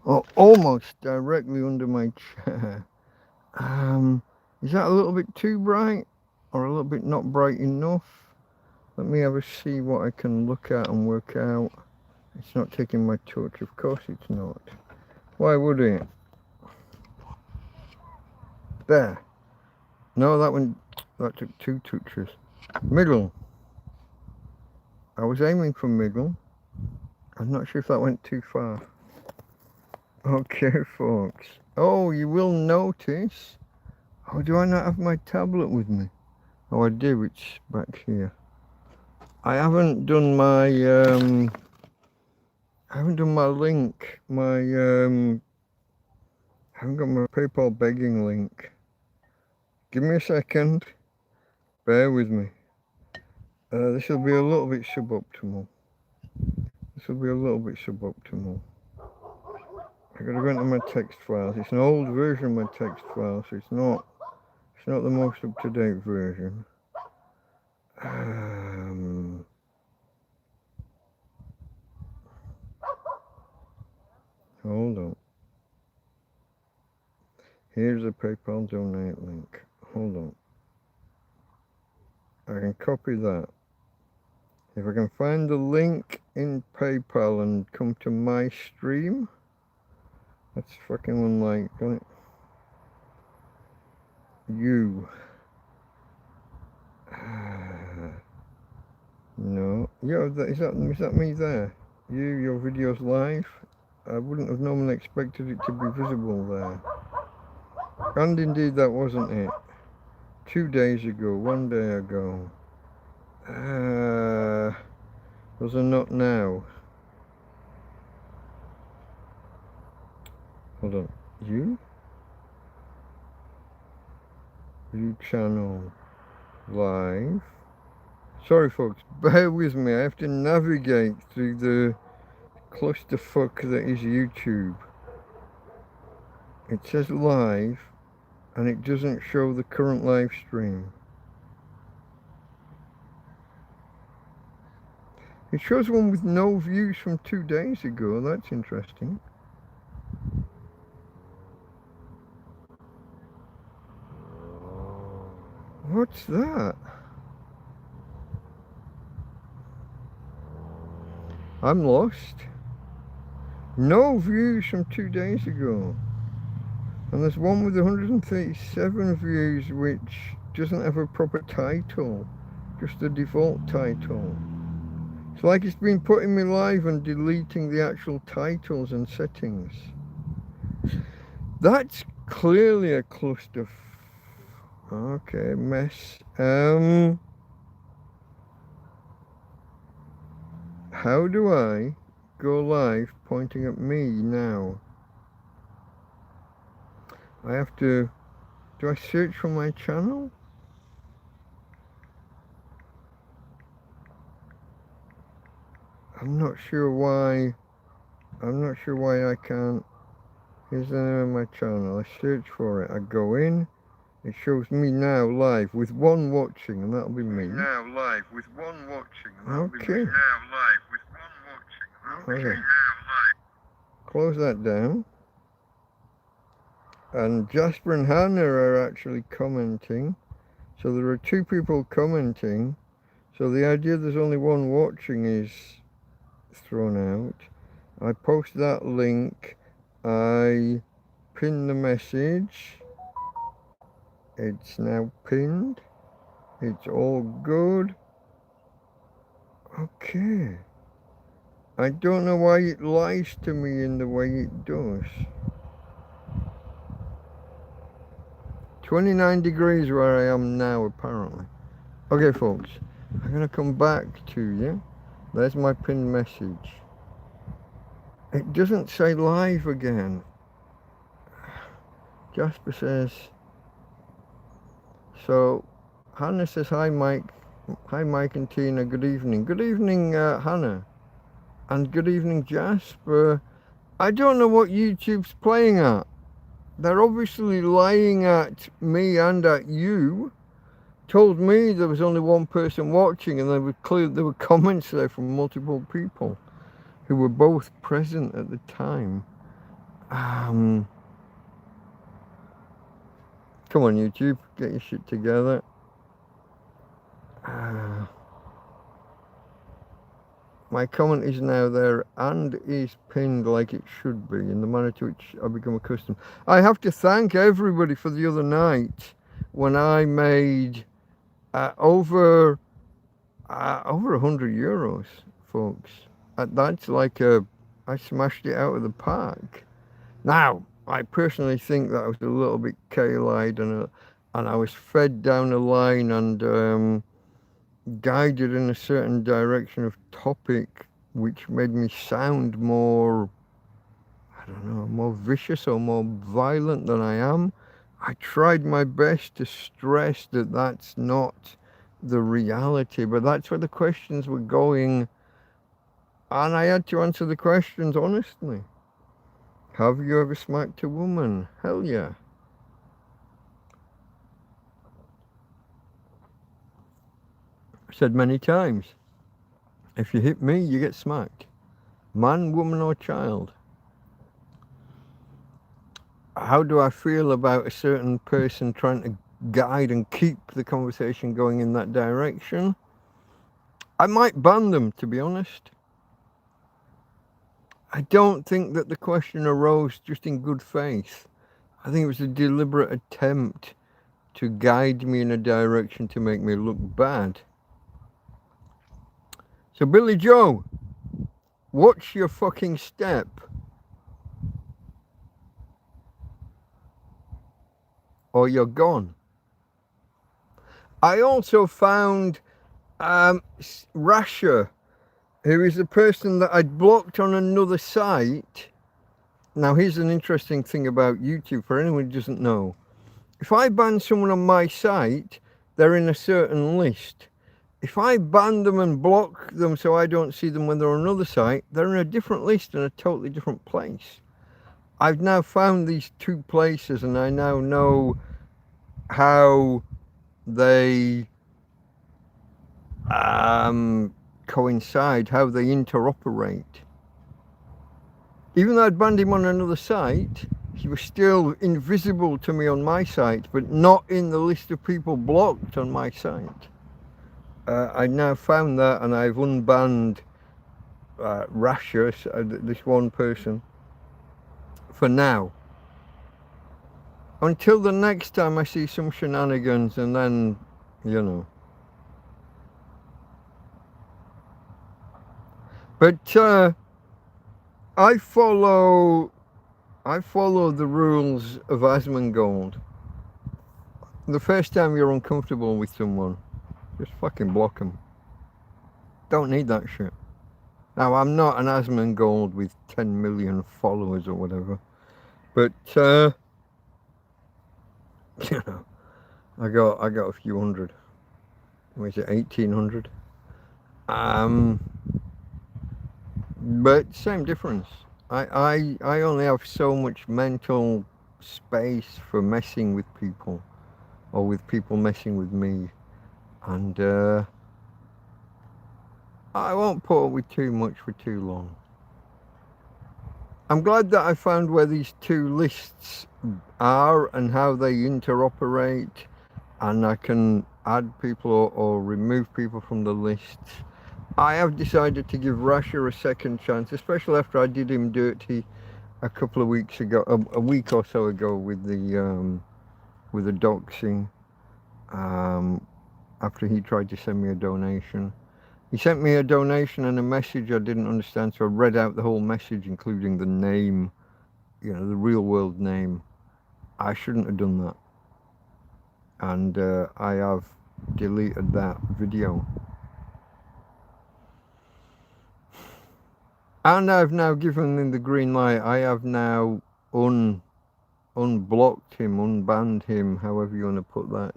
or almost directly under my chair. Is that a little bit too bright or a little bit not bright enough? Let me have a see what I can look at and work out. It's not taking my touch, of course it's not. Why would it? There. No, that took two touches. Middle. I was aiming for middle. I'm not sure if that went too far. Okay, folks. Oh, you will notice. Oh, do I not have my tablet with me? Oh, I do. It's back here. I haven't done my link. I haven't got my PayPal begging link. Give me a second. Bear with me. This will be a little bit suboptimal. I gotta go into my text files. It's an old version of my text file, so it's not the most up-to-date version. Hold on. Here's a PayPal donate link. Hold on. I can copy that. If I can find the link in PayPal and come to my stream, that's fucking unlike, isn't it? You. No. Yo, is that me there? Your video's live? I wouldn't have normally expected it to be visible there. And indeed that wasn't it. 2 days ago, 1 day ago. Those are not now. Hold on. You channel live. Sorry folks, bear with me. I have to navigate through the clusterfuck that is YouTube. It says live and it doesn't show the current live stream. It shows one with no views from 2 days ago. That's interesting. What's that? I'm lost. No views from 2 days ago. And there's one with 137 views which doesn't have a proper title. Just a default title. It's like it's been putting me live and deleting the actual titles and settings. That's clearly a cluster. Okay, mess. How do I go live pointing at me now? I have to. Do I search for my channel? I'm not sure why I can't. Here's the name of my channel. I search for it. I go in. It shows me now live with one watching, and that'll be me. Now live with one watching. Okay. Now live with one watching. Okay. Close that down. And Jasper and Hannah are actually commenting. So there are 2 people commenting. So the idea there's only one watching is thrown out. I post that link. I pin the message. It's now pinned. It's all good. Okay. I don't know why it lies to me in the way it does. 29 degrees where I am now, apparently. Okay, folks. I'm going to come back to you. There's my pinned message. It doesn't say live again. Jasper says... So, Hannah says, hi Mike and Tina, good evening. Good evening, Hannah. And good evening, Jasper. I don't know what YouTube's playing at. They're obviously lying at me and at you. Told me there was only one person watching, and there were comments there from multiple people who were both present at the time. Come on, YouTube, get your shit together. My comment is now there and is pinned like it should be in the manner to which I become accustomed. I have to thank everybody for the other night when I made over €100, folks. That's like I smashed it out of the park. Now, I personally think that I was a little bit kale-eyed and I was fed down a line and guided in a certain direction of topic, which made me sound more, I don't know, more vicious or more violent than I am. I tried my best to stress that that's not the reality, but that's where the questions were going, and I had to answer the questions honestly. Have you ever smacked a woman? Hell yeah. I've said many times, if you hit me, you get smacked. Man, woman, or child. How do I feel about a certain person trying to guide and keep the conversation going in that direction? I might ban them, to be honest. I don't think that the question arose just in good faith. I think it was a deliberate attempt to guide me in a direction to make me look bad. So Billy Joe, watch your fucking step. Or you're gone. I also found Rasher, who is a person that I'd blocked on another site. Now here's an interesting thing about YouTube for anyone who doesn't know. If I ban someone on my site, they're in a certain list. If I ban them and block them so I don't see them when they're on another site, they're in a different list in a totally different place. I've now found these two places and I now know how they coincide, how they interoperate. Even though I'd banned him on another site, he was still invisible to me on my site, but not in the list of people blocked on my site. I now found that and I've unbanned Rasher, this one person, for now. Until the next time I see some shenanigans, and then, you know. But I follow the rules of Asmongold. The first time you're uncomfortable with someone, just fucking block them. Don't need that shit. Now, I'm not an Asmongold with 10 million followers or whatever, but you know, I got a few hundred. What is it, 1,800? But same difference. I only have so much mental space for messing with people, or with people messing with me, and I won't put up with too much for too long. I'm glad that I found where these two lists are and how they interoperate, and I can add people or remove people from the lists. I have decided to give Rasher a second chance, especially after I did him dirty a couple of weeks ago, a week or so ago with the doxing. After he tried to send me a donation. He sent me a donation and a message I didn't understand, so I read out the whole message, including the name, you know, the real world name. I shouldn't have done that. And I have deleted that video. And I've now given him the green light. I have now unblocked him, unbanned him, however you want to put that,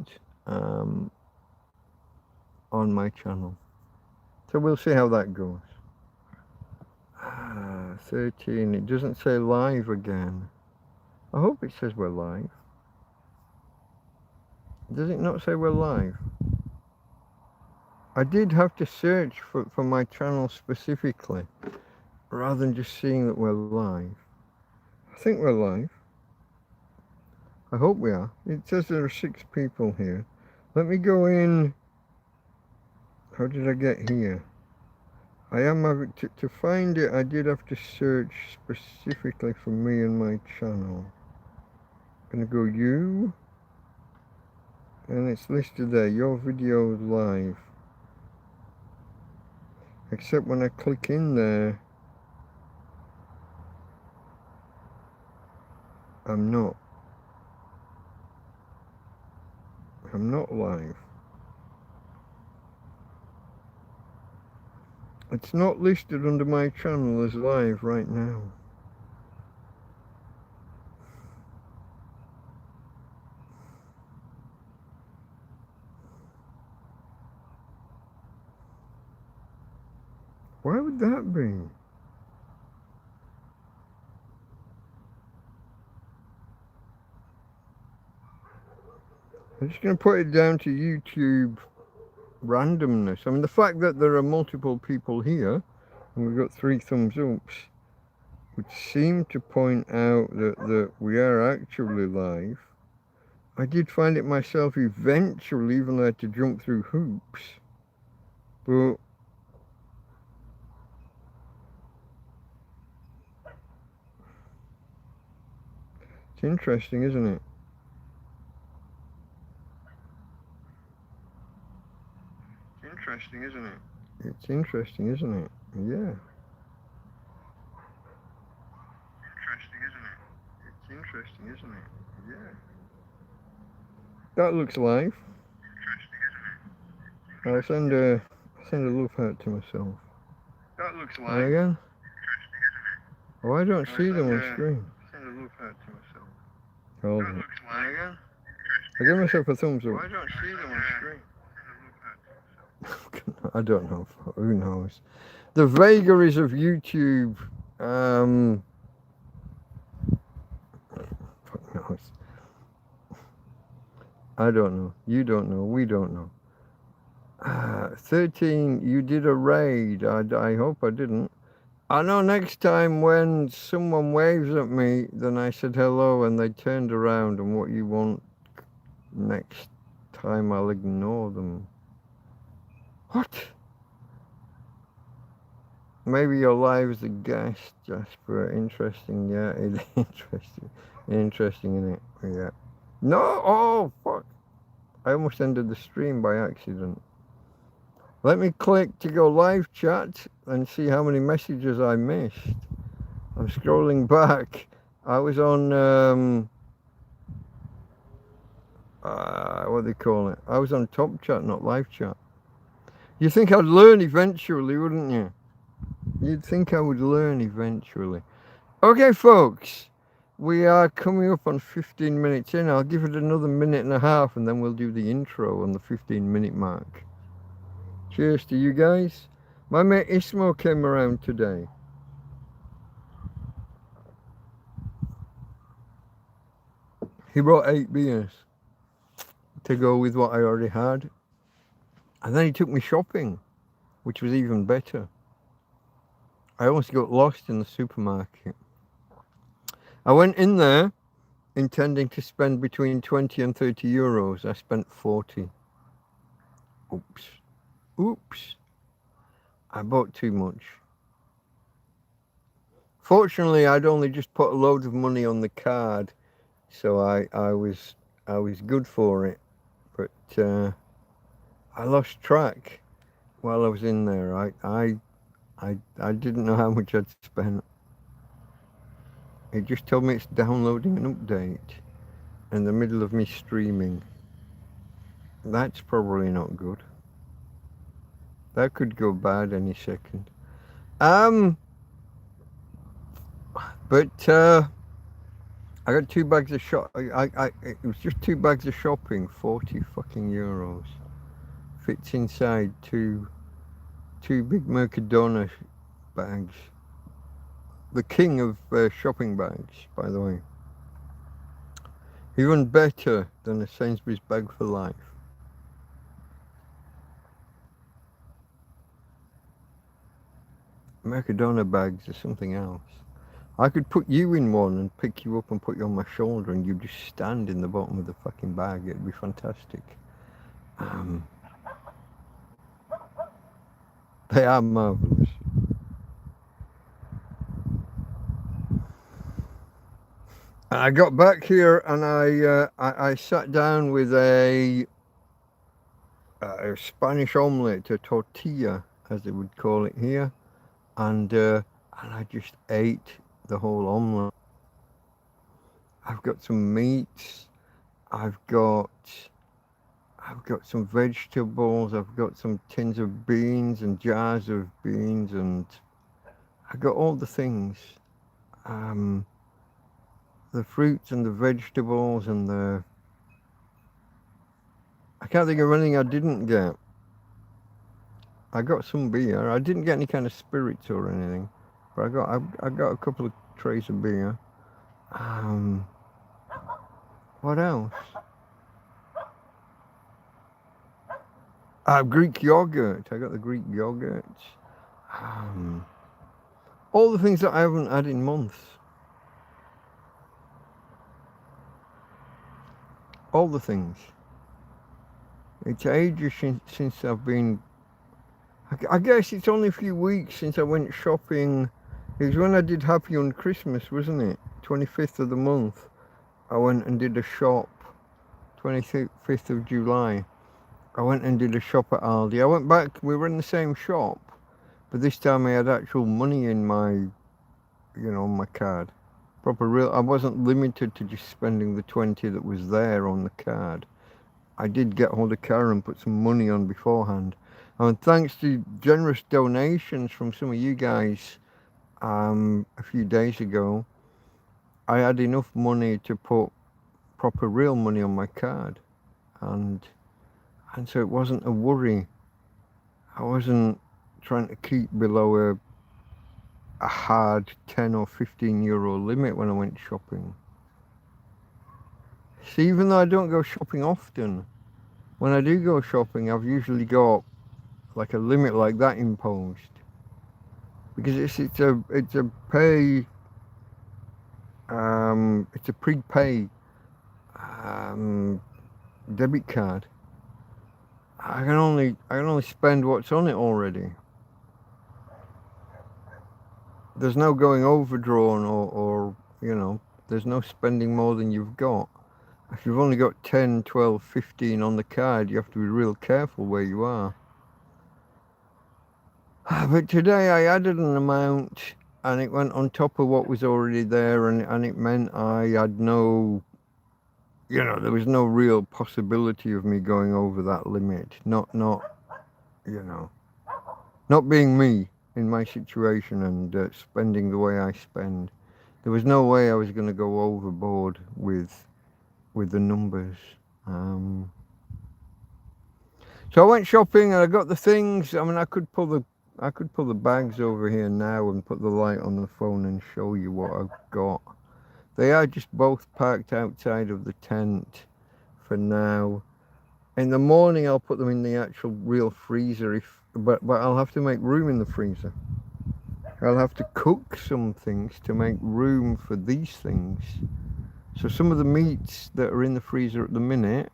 on my channel. So we'll see how that goes. 13, it doesn't say live again. I hope it says we're live. Does it not say we're live? I did have to search for my channel specifically, rather than just seeing that we're live. I think we're live. I hope we are. It says there are 6 people here. Let me go in. How did I get here? I am having to find it. I did have to search specifically for me and my channel. Gonna go you, and it's listed there. Your video is live. Except when I click in there, I'm not live. It's not listed under my channel as live right now. Why would that be? I'm just going to put it down to YouTube randomness. I mean, the fact that there are multiple people here, and we've got 3 thumbs ups, would seem to point out that we are actually live. I did find it myself eventually, even though I had to jump through hoops. But it's interesting, isn't it? Interesting, isn't it? It's interesting, isn't it? Yeah. Interesting, isn't it? It's interesting, isn't it? Yeah. That looks live. Interesting, isn't it? I'll send a love heart to myself. That looks live. And again? Interesting, isn't it? Oh, I don't see them on screen. Send a love heart to myself. Hold on. That looks live. Again? I give myself a thumbs up. Oh, I don't see them on screen. I don't know. Who knows? The vagaries of YouTube. Fuck knows. I don't know. You don't know. We don't know. 13. You did a raid. I hope I didn't. I know next time when someone waves at me, then I said hello and they turned around, and what you want next time, I'll ignore them. What? Maybe you're live as a guest, Jasper. Interesting, yeah. It's interesting. Interesting, isn't it? Yeah. No! Oh, fuck. I almost ended the stream by accident. Let me click to go live chat and see how many messages I missed. I'm scrolling back. I was on, what do they call it? I was on top chat, not live chat. You'd think I'd learn eventually, wouldn't you? You'd think I would learn eventually. Okay, folks, we are coming up on 15 minutes in. I'll give it another minute and a half, and then we'll do the intro on the 15-minute mark. Cheers to you guys. My mate Ismo came around today. He brought 8 beers to go with what I already had. And then he took me shopping, which was even better. I almost got lost in the supermarket. I went in there intending to spend between 20 and 30 euros. I spent 40. Oops. I bought too much. Fortunately, I'd only just put a load of money on the card, so I was good for it. But I lost track while I was in there. I didn't know how much I'd spent. It just told me it's downloading an update in the middle of me streaming. That's probably not good. That could go bad any second. But I got 2 bags of it was just 2 bags of shopping, 40 fucking euros. Fits inside two big Mercadona bags. The king of shopping bags, by the way. Even better than a Sainsbury's bag for life. Mercadona bags are something else. I could put you in one and pick you up and put you on my shoulder and you just stand in the bottom of the fucking bag. It'd be fantastic. They are marvellous. I got back here and I sat down with a Spanish omelette, a tortilla, as they would call it here, and I just ate the whole omelette. I've got some meats, I've got some vegetables, I've got some tins of beans and jars of beans, and I got all the things. The fruits and the vegetables and I can't think of anything I didn't get. I got some beer. I didn't get any kind of spirits or anything, but I got a couple of trays of beer. What else? Greek yogurt. I got the Greek yogurt. All the things that I haven't had in months. All the things. It's ages since I've been. I guess it's only a few weeks since I went shopping. It was when I did Happy on Christmas, wasn't it? 25th of the month. I went and did a shop. 25th of July. I went and did a shop at Aldi. I went back, we were in the same shop, but this time I had actual money in my, my card. Proper real, I wasn't limited to just spending the 20 that was there on the card. I did get hold of car and put some money on beforehand. And thanks to generous donations from some of you guys a few days ago, I had enough money to put proper real money on my card. And so it wasn't a worry. I wasn't trying to keep below a hard 10 or 15 euro limit when I went shopping. See, even though I don't go shopping often, when I do go shopping, I've usually got like a limit like that imposed. Because it's a pay, it's a prepay debit card. I can only spend what's on it already. There's no going overdrawn or there's no spending more than you've got. If you've only got 10, 12, 15 on the card, you have to be real careful where you are. But today I added an amount and it went on top of what was already there, and it meant I had no, there was no real possibility of me going over that limit. Not being me in my situation and spending the way I spend. There was no way I was going to go overboard with the numbers. So I went shopping and I got the things. I mean, I could pull the bags over here now and put the light on the phone and show you what I've got. They are just both parked outside of the tent for now. In the morning I'll put them in the actual real freezer, but I'll have to make room in the freezer. I'll have to cook some things to make room for these things. So some of the meats that are in the freezer at the minute,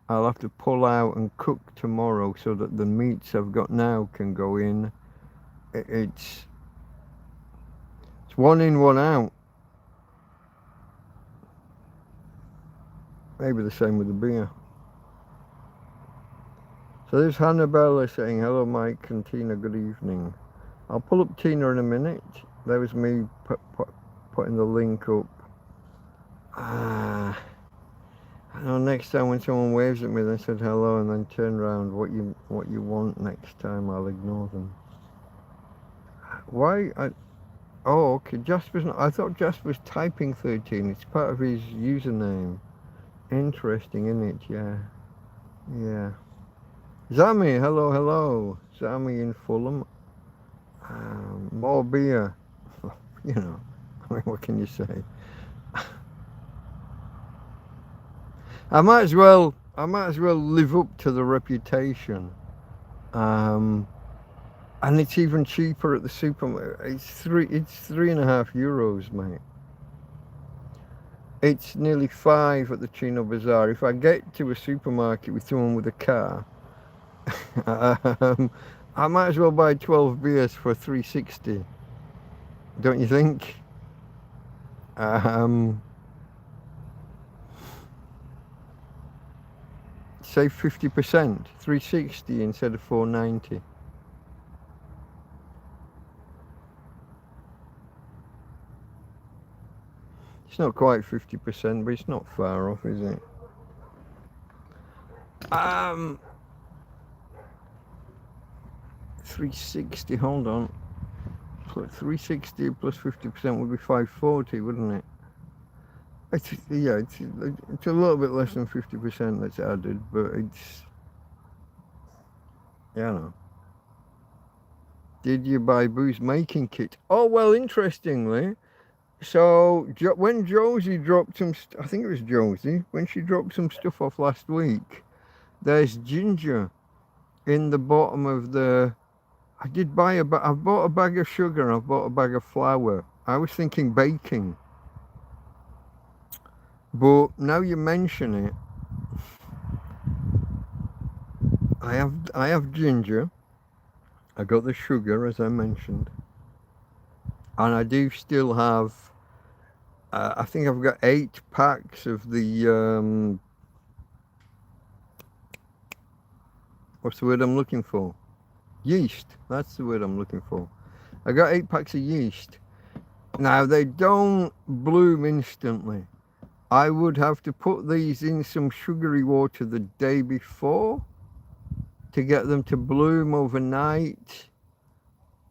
I'll have to pull out and cook tomorrow so that the meats I've got now can go in. It's one in, one out. Maybe the same with the beer. So there's Hannabella saying, hello Mike and Tina, good evening. I'll pull up Tina in a minute. There was me putting the link up. I know next time when someone waves at me, they said hello and then turn around, what you want next time, I'll ignore them. Why? Oh, okay, Jasper's not, I thought Jasper was typing 13, it's part of his username. Interesting, isn't it? Yeah. Zami, hello. Zami in Fulham. More beer. I mean, what can you say? I might as well live up to the reputation. And it's even cheaper at the supermarket. It's 3.5 euros, mate. It's nearly 5 at the Chino Bazaar. If I get to a supermarket with someone with a car, I might as well buy 12 beers for 3.60. Don't you think? Save 50%, 3.60 instead of 4.90. It's not quite 50%, but it's not far off, is it? 360, hold on. 360 plus 50% would be 540, wouldn't it? It's a little bit less than 50% that's added, but it's, yeah, I know. Did you buy booze making kit? Oh, well, interestingly, so when Josie dropped some, I think it was Josie, when she dropped some stuff off last week, there's ginger in the bottom of the, I bought a bag of sugar and I've bought a bag of flour. I was thinking baking. But now you mention it, I have ginger. I got the sugar, as I mentioned. And I do still have, I think I've got 8 packs of the, what's the word I'm looking for? Yeast. That's the word I'm looking for. I got 8 packs of yeast. Now, they don't bloom instantly. I would have to put these in some sugary water the day before to get them to bloom overnight.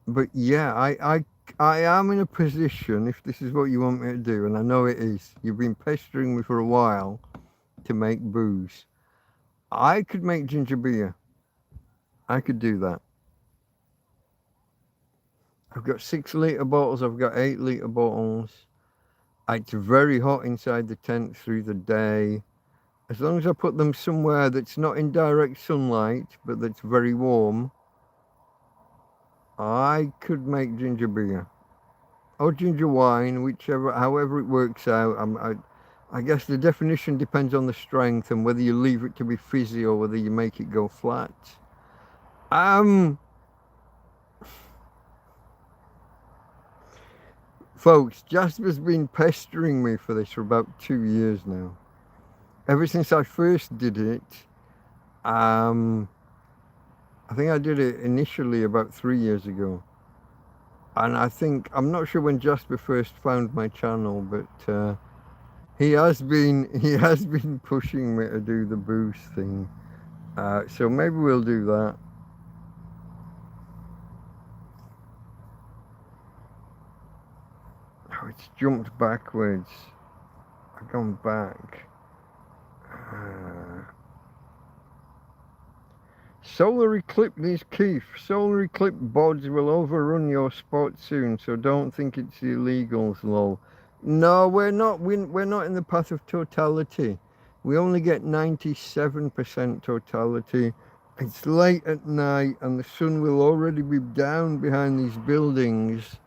But yeah, I am in a position, if this is what you want me to do, and I know it is, you've been pestering me for a while to make booze. I could make ginger beer. I could do that. I've got 6-litre bottles, I've got 8-litre bottles. It's very hot inside the tent through the day. As long as I put them somewhere that's not in direct sunlight, but that's very warm, I could make ginger beer. Or ginger wine, however it works out. I guess the definition depends on the strength and whether you leave it to be fizzy or whether you make it go flat. Folks, Jasper's been pestering me for this for about 2 years now. Ever since I first did it, I think I did it initially about 3 years ago. And I'm not sure when Jasper first found my channel, but he has been pushing me to do the boost thing. So maybe we'll do that. Oh, it's jumped backwards. I've gone back. Solar eclipse is Keith. Solar eclipse bods will overrun your spot soon, so don't think it's illegals, lol. No, we're not in the path of totality. We only get 97% totality. It's late at night and the sun will already be down behind these buildings.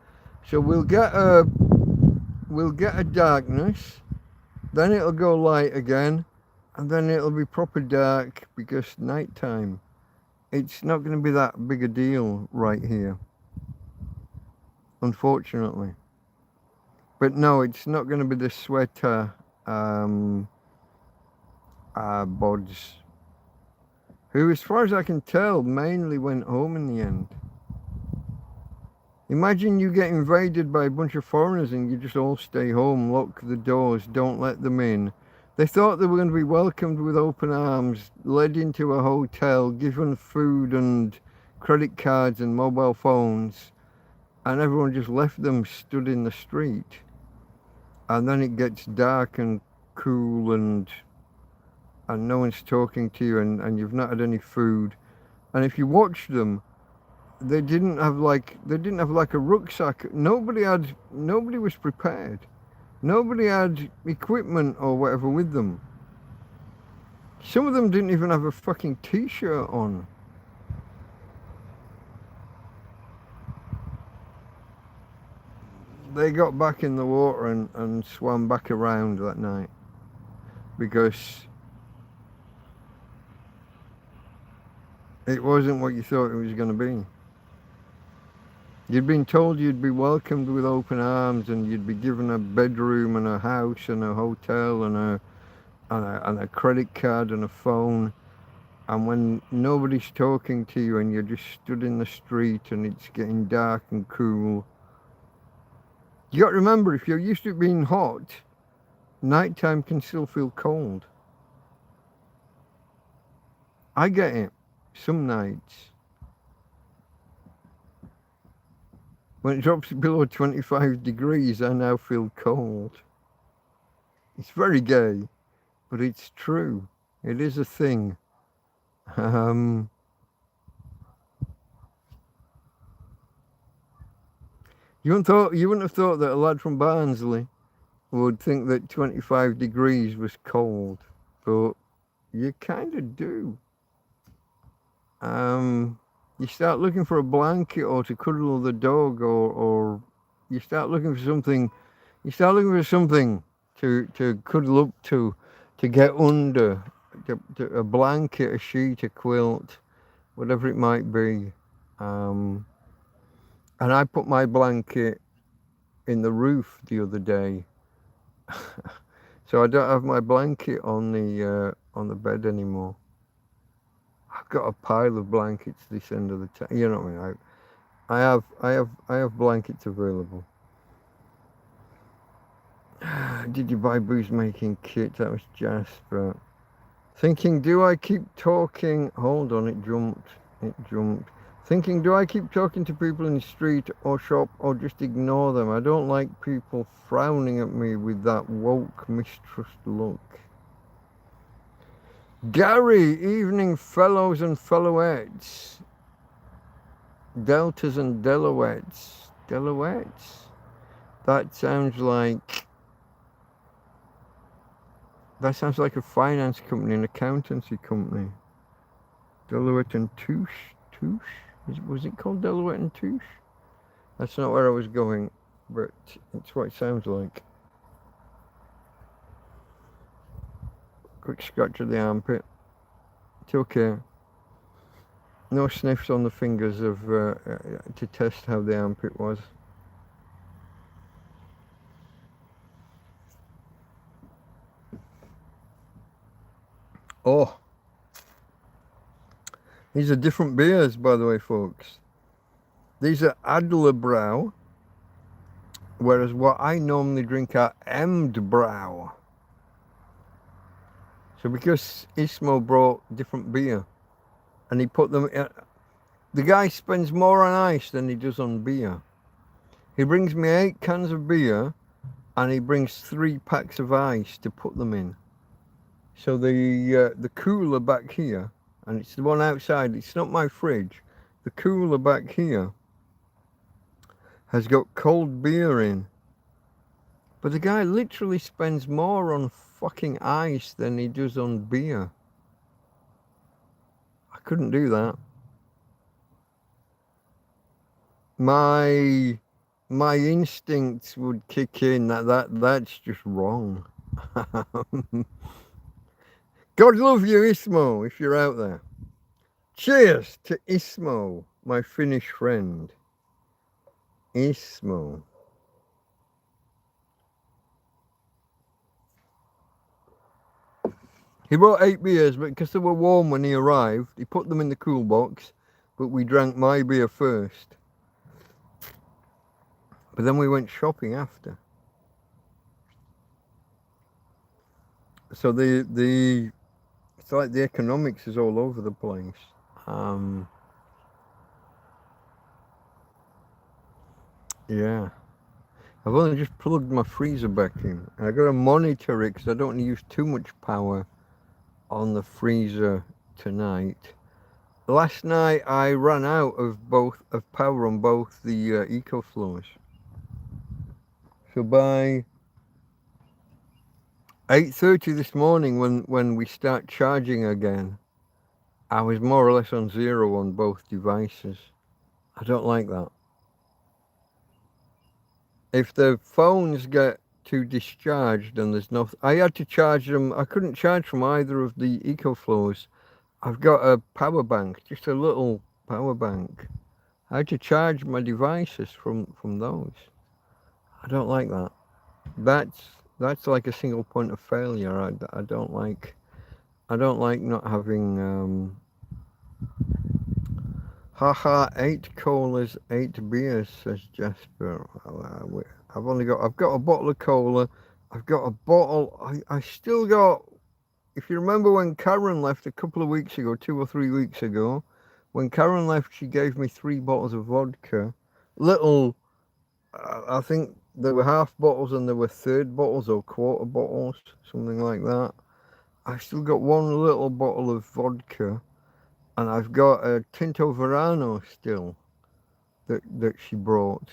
So we'll get a darkness, then it'll go light again, and then it'll be proper dark because nighttime. It's not going to be that big a deal right here, unfortunately. But no, it's not going to be the sweater bods, who, as far as I can tell, mainly went home in the end. Imagine you get invaded by a bunch of foreigners and you just all stay home, lock the doors, don't let them in. They thought they were going to be welcomed with open arms, led into a hotel, given food and credit cards and mobile phones, and everyone just left them stood in the street. And then it gets dark and cool and no one's talking to you and you've not had any food. And if you watch them, they didn't have like a rucksack. Nobody was prepared. Nobody had equipment or whatever with them. Some of them didn't even have a fucking t-shirt on. they got back in the water and swam back around that night because it wasn't what you thought it was going to be. You'd been told you'd be welcomed with open arms and you'd be given a bedroom and a house and a hotel and a credit card and a phone. And when nobody's talking to you and you're just stood in the street and it's getting dark and cool, you got to remember, if you're used to it being hot, nighttime can still feel cold. I get it. Some nights, when it drops below 25 degrees, I now feel cold. It's very gay, but it's true. It is a thing. You wouldn't have thought that a lad from Barnsley would think that 25 degrees was cold, but you kind of do. You start looking for a blanket or to cuddle the dog, or you start looking for something. You start looking for something to cuddle up to get under, a blanket, a sheet, a quilt, whatever it might be. And I put my blanket in the roof the other day, so I don't have my blanket on the bed anymore. I've got a pile of blankets this end of the town. You know what I mean? I have blankets available. Did you buy booze making kit? That was Jasper. Thinking, do I keep talking? Hold on, it jumped. Thinking, do I keep talking to people in the street or shop or just ignore them? I don't like people frowning at me with that woke mistrust look. Gary, evening fellows and fellowettes. Deltas and Delawettes. That sounds like a finance company, an accountancy company. Deloitte and Touche? Was it called Deloitte and Touche? That's not where I was going, but it's what it sounds like. Quick scratch of the armpit. It's okay. No sniffs on the fingers to test how the armpit was. Oh, these are different beers, by the way, folks. These are Adlerbrow, whereas what I normally drink are Emdbrow. So because Ismo brought different beer, and he put them, the guy spends more on ice than he does on beer. He brings me 8 cans of beer, and he brings 3 packs of ice to put them in. So the cooler back here, and it's the one outside, it's not my fridge, the cooler back here has got cold beer in. But the guy literally spends more on fucking ice than he does on beer. I couldn't do that. My instincts would kick in. That's just wrong. God love you, Ismo, if you're out there. Cheers to Ismo, my Finnish friend. Ismo. He brought 8 beers, but because they were warm when he arrived, he put them in the cool box, but we drank my beer first. But then we went shopping after. So it's like the economics is all over the place. Yeah. I've only just plugged my freezer back in. I got to monitor it because I don't want to use too much power on the freezer tonight. Last night I ran out of power on both the EcoFlows. So by 8:30 this morning, when we start charging again, I was more or less on 0 on both devices. I don't like that. if the phones get too discharged and there's no, I had to charge them. I couldn't charge from either of the EcoFlows. I've got a power bank, just a little power bank. I had to charge my devices from those. I don't like that. That's like a single point of failure. I don't like not having. Haha, 8 colas, 8 beers, says Jasper. I've got a bottle of cola. I've got a bottle. I still got. If you remember when Karen left a couple of weeks ago, 2 or 3 weeks ago, when Karen left, she gave me 3 bottles of vodka. Little, I think there were half bottles and there were third bottles or quarter bottles, something like that. I've still got 1 little bottle of vodka, and I've got a Tinto Verano still that she brought.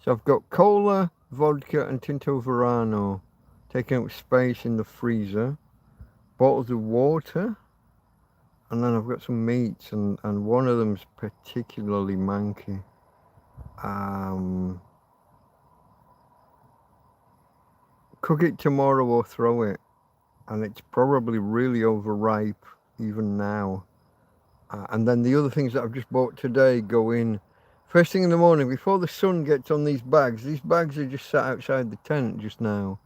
So I've got cola, vodka, and Tinto Verano taking up space in the freezer. Bottles of water, and then I've got some meats, and one of them's particularly manky. Cook it tomorrow or throw it, and it's probably really overripe even now. And then the other things that I've just bought today go in first thing in the morning before the sun gets on these bags. These bags are just sat outside the tent just now.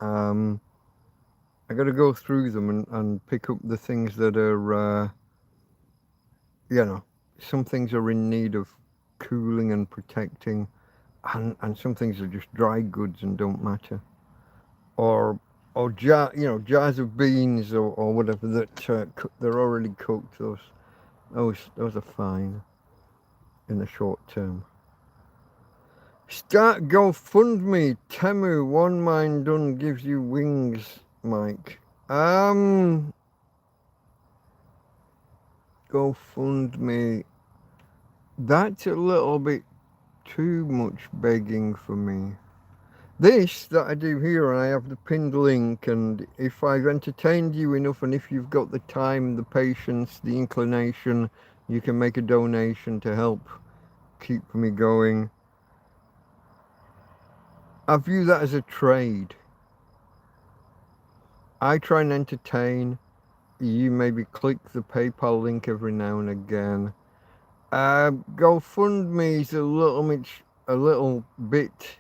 I got to go through them and pick up the things that are, some things are in need of cooling and protecting, and some things are just dry goods and don't matter. Or jars of beans or whatever that they're already cooked. Those are fine in the short term. Start GoFundMe. Temu, one mind done gives you wings, Mike. GoFundMe. That's a little bit too much begging for me. This that I do here, and I have the pinned link, and if I've entertained you enough, and if you've got the time, the patience, the inclination, you can make a donation to help keep me going. I view that as a trade. I try and entertain. You maybe click the PayPal link every now and again. GoFundMe is a little bit.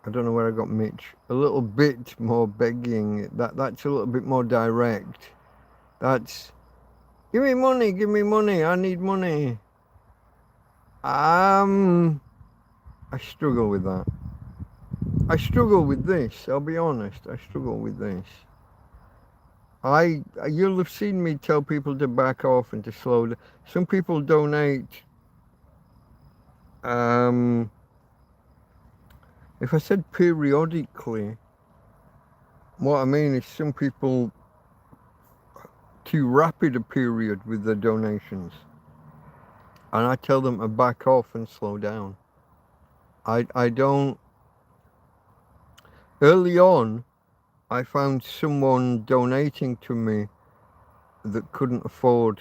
I don't know where I got Mitch. A little bit more begging. That's a little bit more direct. That's give me money. I need money. I struggle with that. I struggle with this. I'll be honest. I struggle with this. You'll have seen me tell people to back off and to slow down. Some people donate. If I said periodically, what I mean is some people too rapid a period with their donations, and I tell them to back off and slow down. I don't. Early on, I found someone donating to me that couldn't afford,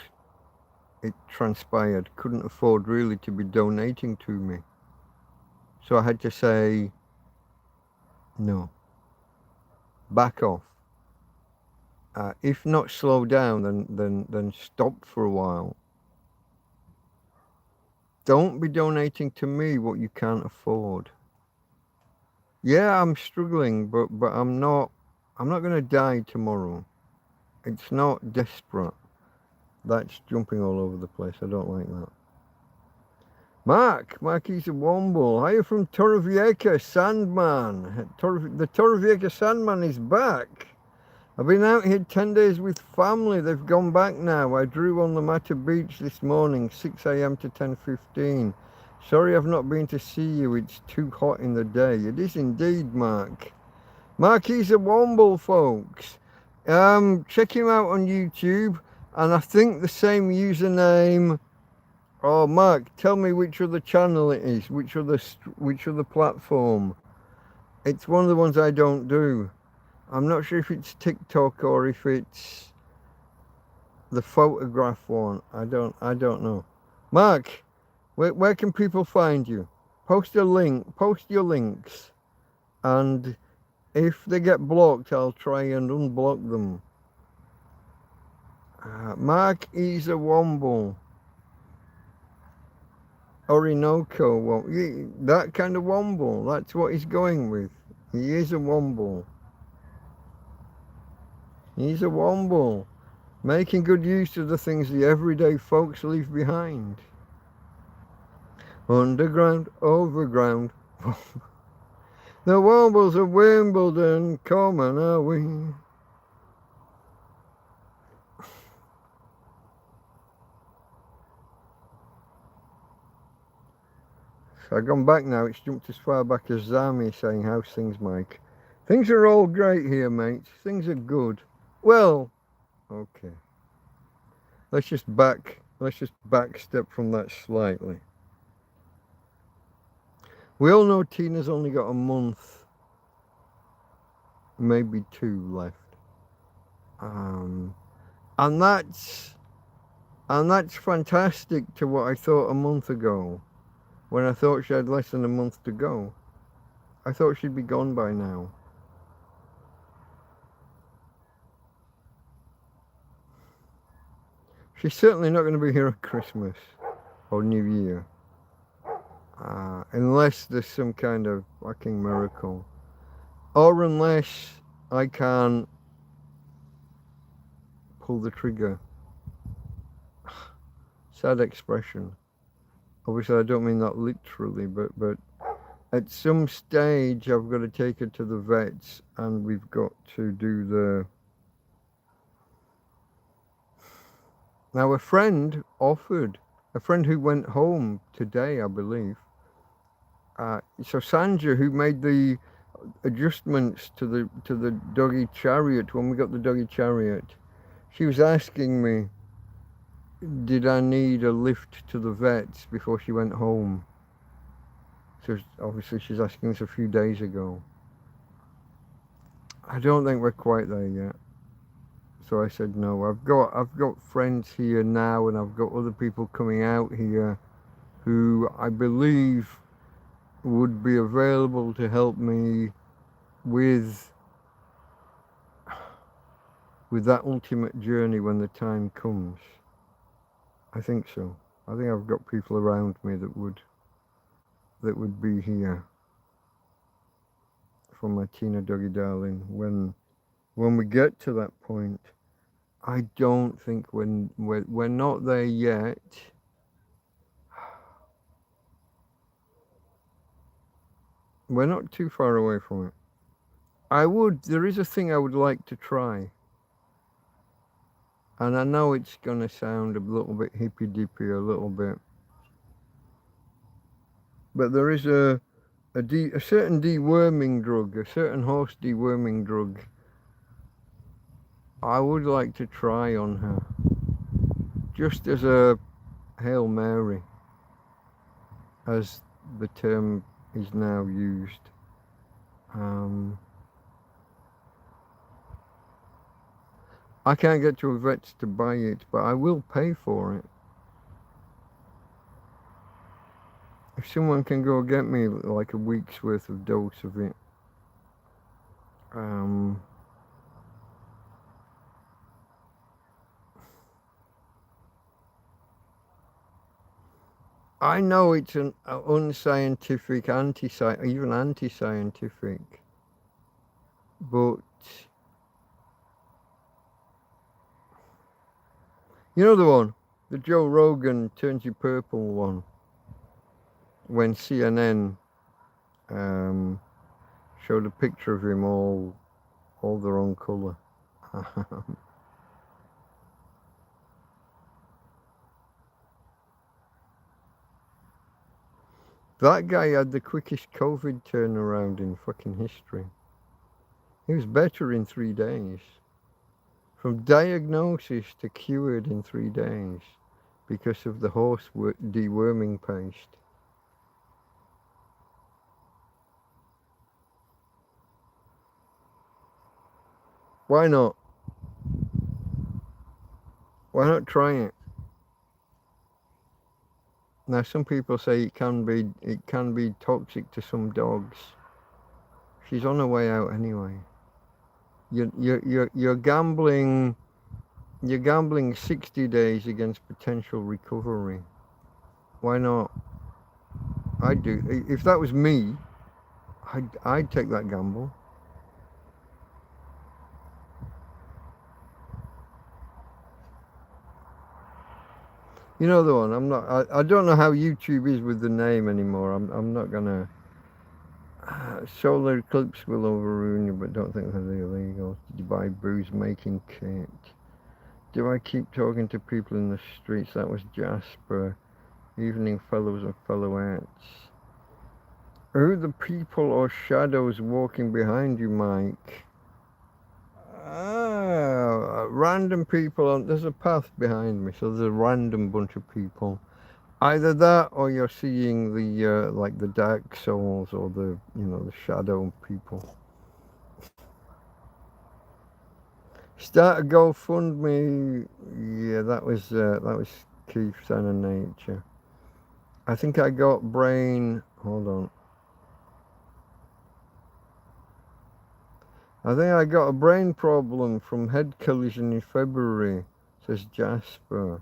it transpired, couldn't afford really to be donating to me. So I had to say, no, back off. If not slow down, then stop for a while. Don't be donating to me what you can't afford. Yeah, I'm struggling, but I'm not going to die tomorrow. It's not desperate. That's jumping all over the place. I don't like that. Marky's a Womble. Are you from Torrevieja Sandman? The Torrevieja Sandman is back. I've been out here 10 days with family. They've gone back now. I drew on the Mata Beach this morning, 6 a.m. to 10:15. Sorry I've not been to see you. It's too hot in the day. It is indeed, Mark. Marky's a Womble, folks. Check him out on YouTube. And I think the same username. Oh, Mark, tell me which other channel it is. Which other platform. It's one of the ones I don't do. I'm not sure if it's TikTok or if it's the photograph one. I don't know. Mark, where can people find you? post your links, and if they get blocked, I'll try and unblock them. Mark is a Womble. Orinoco, well, that kind of Womble, that's what he's going with. He is a Womble. He's a Womble, making good use of the things the everyday folks leave behind. Underground, overground. The Wombles of Wimbledon, common are we. I've gone back now, it's jumped as far back as Zami saying, how's things, Mike? Things are all great here, mate. Things are good. Well, okay. Let's just back step from that slightly. We all know Tina's only got a month, maybe 2 left. And that's fantastic to what I thought a month ago. When I thought she had less than a month to go. I thought she'd be gone by now. She's certainly not going to be here at Christmas or New Year. Unless there's some kind of fucking miracle. Or unless I can't pull the trigger. Sad expression. Obviously, I don't mean that literally, but at some stage, I've got to take her to the vets, and we've got to do the... Now, a friend who went home today, I believe. So Sandra, who made the adjustments to the doggy chariot, when we got the doggy chariot, she was asking me, did I need a lift to the vets before she went home? So obviously she's asking this a few days ago. I don't think we're quite there yet. So I said no. I've got friends here now, and I've got other people coming out here who I believe would be available to help me with that ultimate journey when the time comes. I think so. I think I've got people around me that would be here for my Tina doggy darling when we get to that point. I don't think we're not there yet. We're not too far away from it. There is a thing I would like to try. And I know it's going to sound a little bit hippy-dippy, a little bit. But there is a certain deworming drug, a certain horse deworming drug I would like to try on her. Just as a Hail Mary, as the term is now used. I can't get to a vet's to buy it, but I will pay for it. If someone can go get me like a week's worth of dose of it. I know it's an unscientific, even anti-scientific, but you know the one, the Joe Rogan turns you purple one, when CNN showed a picture of him all the wrong colour. That guy had the quickest COVID turnaround in fucking history. He was better in 3 days. From diagnosis to cured in 3 days because of the horse deworming paste. Why not? Why not try it? Now, some people say it can be toxic to some dogs. She's on her way out anyway. You're gambling. You're gambling 60 days against potential recovery. Why not? I'd do. If that was me, I'd take that gamble. You know the one. I'm not. I don't know how YouTube is with the name anymore. I'm not gonna. Solar eclipse will overruin you, but don't think they're illegal. Dubai booze making kit. Do I keep talking to people in the streets? That was Jasper. Evening fellows and fellowettes. Who are the people or shadows walking behind you, Mike? Random people. There's a path behind me, so there's a random bunch of people. Either that, or you're seeing the like the dark souls, or the the shadow people. Start a GoFundMe. Yeah, that was Keith, Son of Nature. I think I got brain. Hold on. I think I got a brain problem from head collision in February, says Jasper.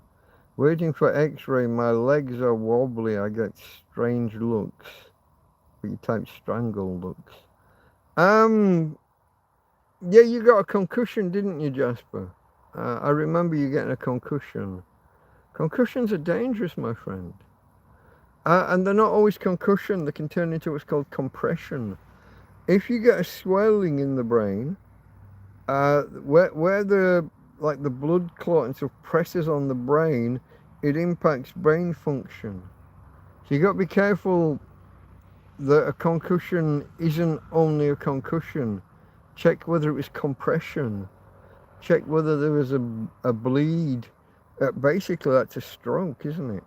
Waiting for x-ray, my legs are wobbly, I get strange looks. But you type strangle looks. Yeah, you got a concussion, didn't you, Jasper? I remember you getting a concussion. Concussions are dangerous, my friend. And they're not always concussion, they can turn into what's called compression. If you get a swelling in the brain, where the blood clot and stuff presses on the brain, it impacts brain function. So you got to be careful that a concussion isn't only a concussion. Check whether it was compression. Check whether there was a bleed. Basically, that's a stroke, isn't it?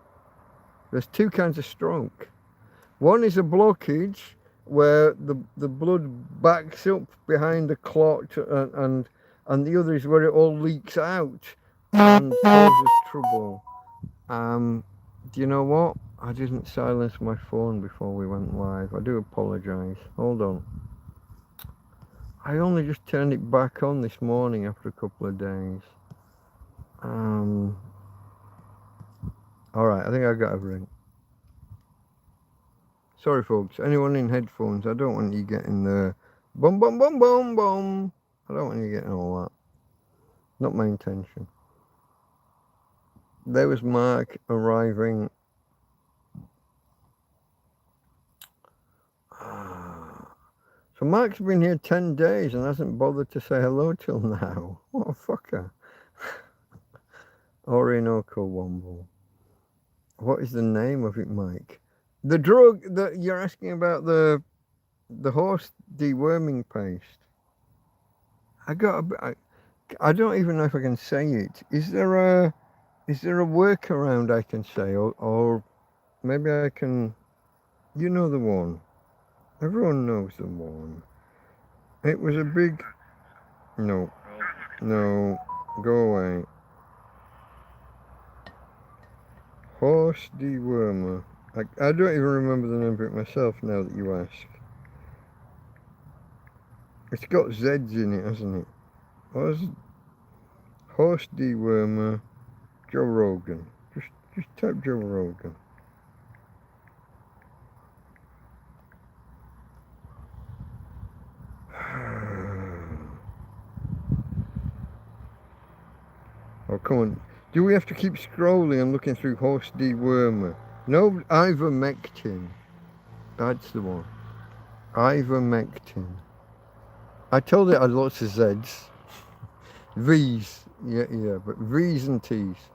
There's two kinds of stroke. One is a blockage, where the blood backs up behind the clot, and the other is where it all leaks out and causes trouble. Do you know what? I didn't silence my phone before we went live. I do apologise. Hold on. I only just turned it back on this morning after a couple of days. Alright, I think I got everything. Sorry folks, anyone in headphones, I don't want you getting the boom boom boom boom boom. I don't want you getting all that. Not my intention. There was Mark arriving. So Mark's been here 10 days and hasn't bothered to say hello till now. What a fucker. Orinoco Womble. What is the name of it, Mike? The drug that you're asking about, the horse deworming paste. I don't even know if I can say it. Is there a workaround I can say, or maybe I can? You know the one. Everyone knows the one. It was a big. No, go away. Horse dewormer. I don't even remember the name of it myself now that you ask. It's got Z's in it, hasn't it? Horse dewormer, Joe Rogan. Just type Joe Rogan. Oh, come on. Do we have to keep scrolling and looking through horse dewormer? No, ivermectin. That's the one. Ivermectin. I told it I had lots of Z's. V's. Yeah, but V's and T's.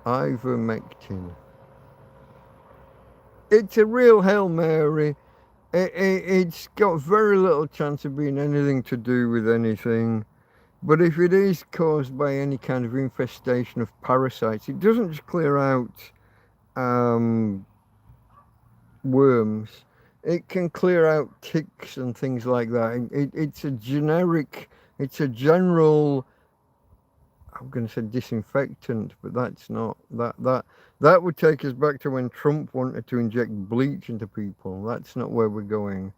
Ivermectin. It's a real Hail Mary. It's got very little chance of being anything to do with anything. But if it is caused by any kind of infestation of parasites, it doesn't just clear out worms. It can clear out ticks and things like that. It's a general I'm going to say disinfectant, but that's not, that would take us back to when Trump wanted to inject bleach into people. That's not where we're going.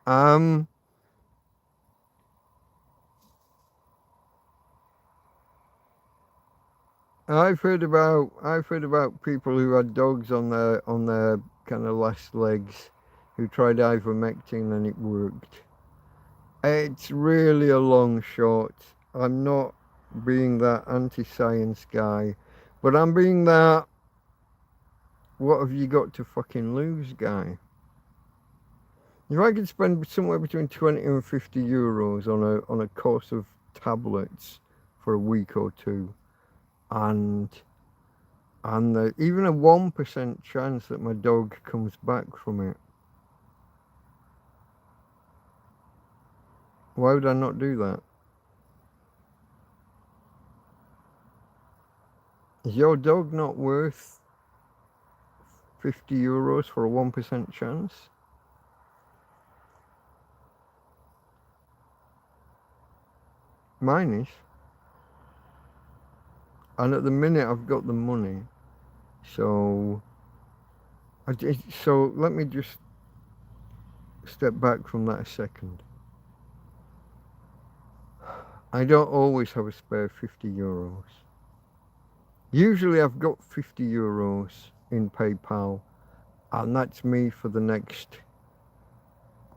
I've heard about people who had dogs on their kind of last legs, who tried ivermectin and it worked. It's really a long shot. I'm not being that anti-science guy, but I'm being that what have you got to fucking lose guy. If I could spend somewhere between 20 and 50 euros on a course of tablets for a week or two, and even a 1% chance that my dog comes back from it, why would I not do that? Is your dog not worth 50 euros for a 1% chance? Mine is. And at the minute I've got the money. So let me just step back from that a second. I don't always have a spare 50 euros. Usually I've got 50 euros in PayPal, and that's me for the next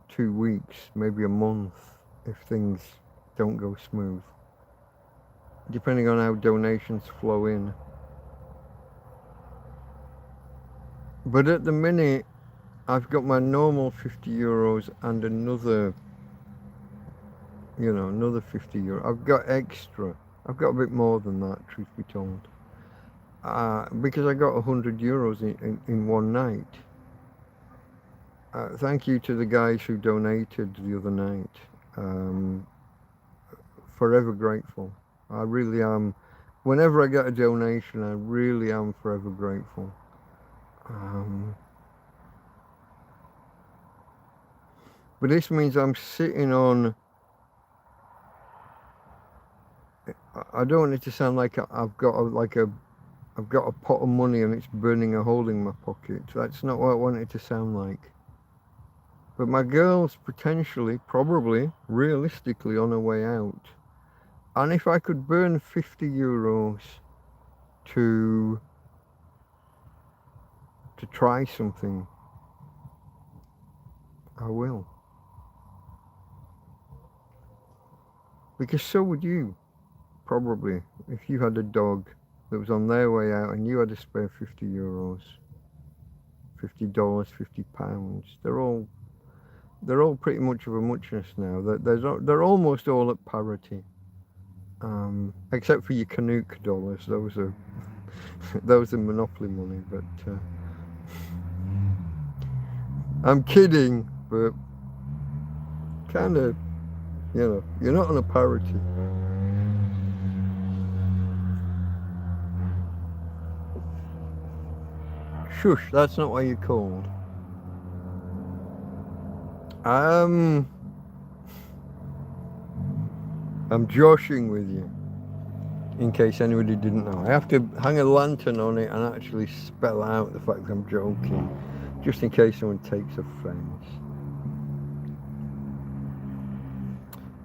2 weeks, maybe a month, if things don't go smooth, depending on how donations flow in. But at the minute, I've got my normal 50 euros and another 50 euro. I've got extra. I've got a bit more than that, truth be told. Because I got 100 euros in one night. Thank you to the guys who donated the other night. Forever grateful. I really am. Whenever I get a donation, I really am forever grateful. But this means I'm sitting on, I don't want it to sound like I've got a pot of money and it's burning a hole in my pocket. That's not what I want it to sound like. But my girl's potentially, probably, realistically on her way out. And if I could burn 50 euros to try something, I will. Because so would you, probably, if you had a dog that was on their way out and you had to spare 50 euros, $50, £50. They're all pretty much of a muchness now. They're almost all at parity, except for your Canuck dollars. Those are monopoly money. But I'm kidding, but kind of, you're not on a parity. Shush, that's not what you're called. I'm joshing with you, in case anybody didn't know. I have to hang a lantern on it and actually spell out the fact that I'm joking, just in case someone takes offence.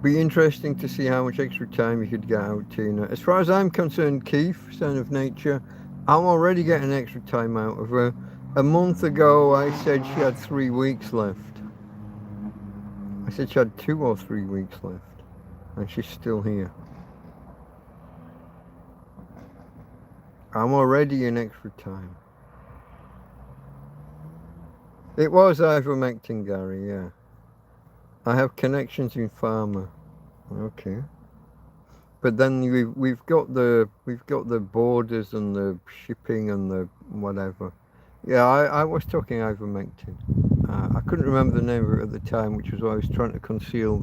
Be interesting to see how much extra time you could get out, Tina. As far as I'm concerned, Keith, son of nature, I'm already getting extra time out of her. A month ago, I said she had 3 weeks left. I said she had 2 or 3 weeks left, and she's still here. I'm already in extra time. It was ivermectin, Gary, yeah. I have connections in pharma. Okay. But then we've got the borders and the shipping and the whatever. Yeah, I was talking ivermectin. I couldn't remember the name of it at the time, which was why I was trying to conceal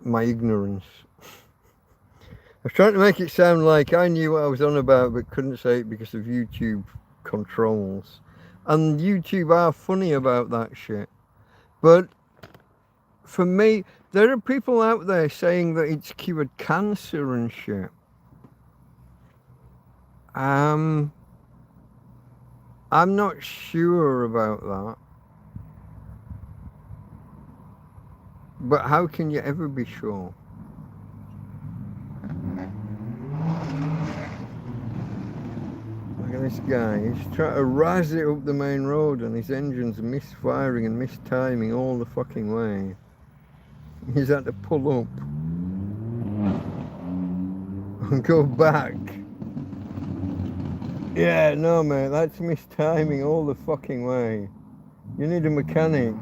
my ignorance. I was trying to make it sound like I knew what I was on about, but couldn't say it because of YouTube controls. And YouTube are funny about that shit. But for me, there are people out there saying that it's cured cancer and shit. I'm not sure about that. But how can you ever be sure? Look at this guy. He's trying to razz it up the main road and his engine's misfiring and mistiming all the fucking way. He's had to pull up and go back. Yeah, no mate, that's mistiming all the fucking way. You need a mechanic.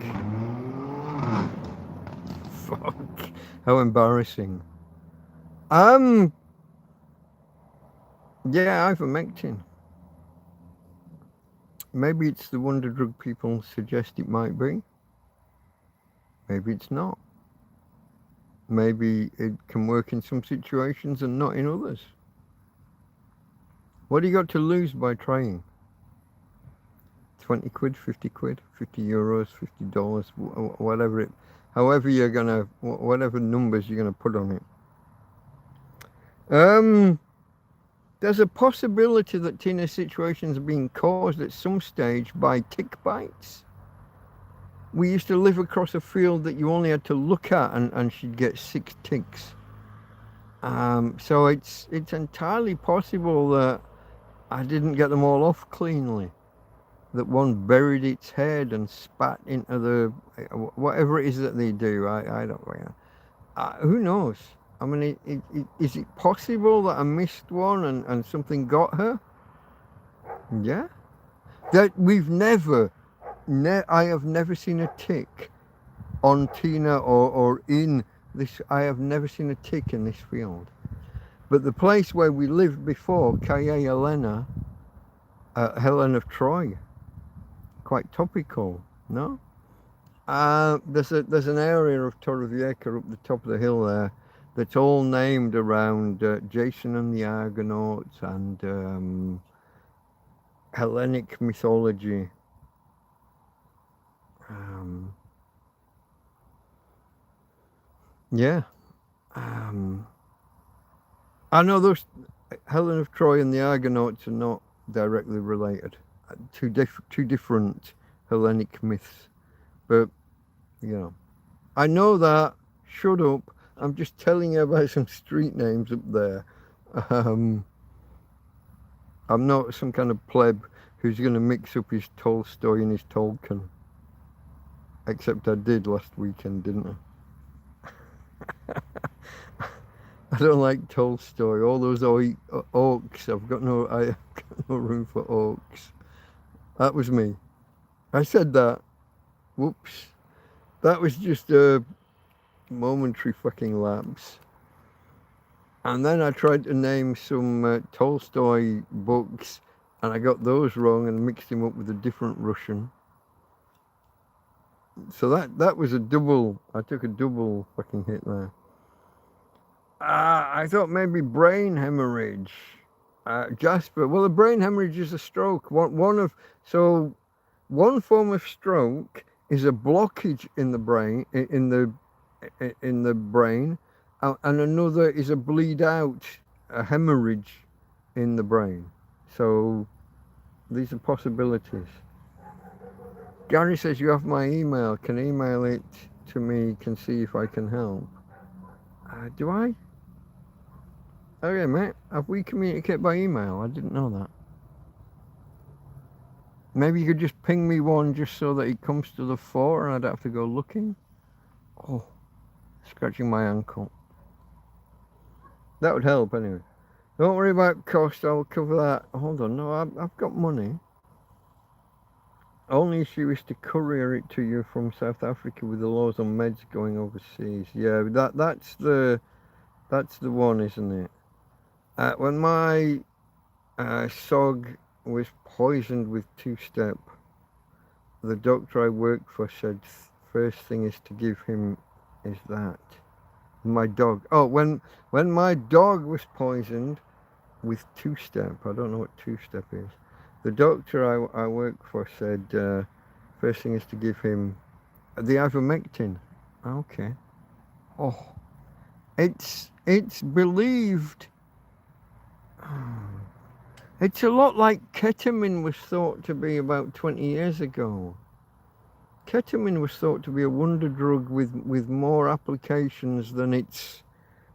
Fuck. How embarrassing. Yeah, ivermectin. Maybe it's the wonder drug people suggest it might be. Maybe it's not. Maybe it can work in some situations and not in others. What do you got to lose by trying? 20 quid, 50 quid, 50 euros, $50, whatever it, however you're gonna, whatever numbers you're gonna put on it. There's a possibility that Tina's situations are being caused at some stage by tick bites. We used to live across a field that you only had to look at and she'd get 6 ticks. So it's entirely possible that I didn't get them all off cleanly. That one buried its head and spat into the, whatever it is that they do, I don't know. Who knows? I mean, is it possible that I missed one and something got her? Yeah. That we've I have never seen a tick on Tina or in this, I have never seen a tick in this field. But the place where we lived before, Calle Helena, Helen of Troy, quite topical, no? There's an area of Torrevieja up the top of the hill there that's all named around Jason and the Argonauts and Hellenic mythology. Yeah. I know those Helen of Troy and the Argonauts are not directly related. Two different Hellenic myths. But, you know, I know that. Shut up. I'm just telling you about some street names up there. I'm not some kind of pleb who's going to mix up his Tolstoy and his Tolkien. Except I did last weekend, didn't I? I don't like Tolstoy. All those orcs. I've got no room for orcs. That was me. I said that. Whoops. That was just a momentary fucking lapse. And then I tried to name some Tolstoy books, and I got those wrong and mixed them up with a different Russian. So that was a double. I took a double fucking hit there. I thought maybe brain hemorrhage. Jasper. Well, a brain hemorrhage is a stroke. One form of stroke is a blockage in the brain, in the brain, and another is a bleed out, a hemorrhage in the brain. So these are possibilities. Gary says you have my email. Can email it to me. Can see if I can help. Do I? Okay, mate. Have we communicated by email? I didn't know that. Maybe you could just ping me one just so that it comes to the fore and I don't have to go looking. Oh, scratching my ankle. That would help anyway. Don't worry about cost. I'll cover that. Hold on. No, I've got money. Only issue is to courier it to you from South Africa with the laws on meds going overseas. Yeah, that's the one, isn't it? When my SOG was poisoned with 2-step, the doctor I worked for said first thing is to give him is that. My dog. Oh, when my dog was poisoned with 2-step, I don't know what 2-step is. The doctor I work for said first thing is to give him the ivermectin. Okay. Oh, it's believed. It's a lot like ketamine was thought to be about 20 years ago. Ketamine was thought to be a wonder drug with more applications than its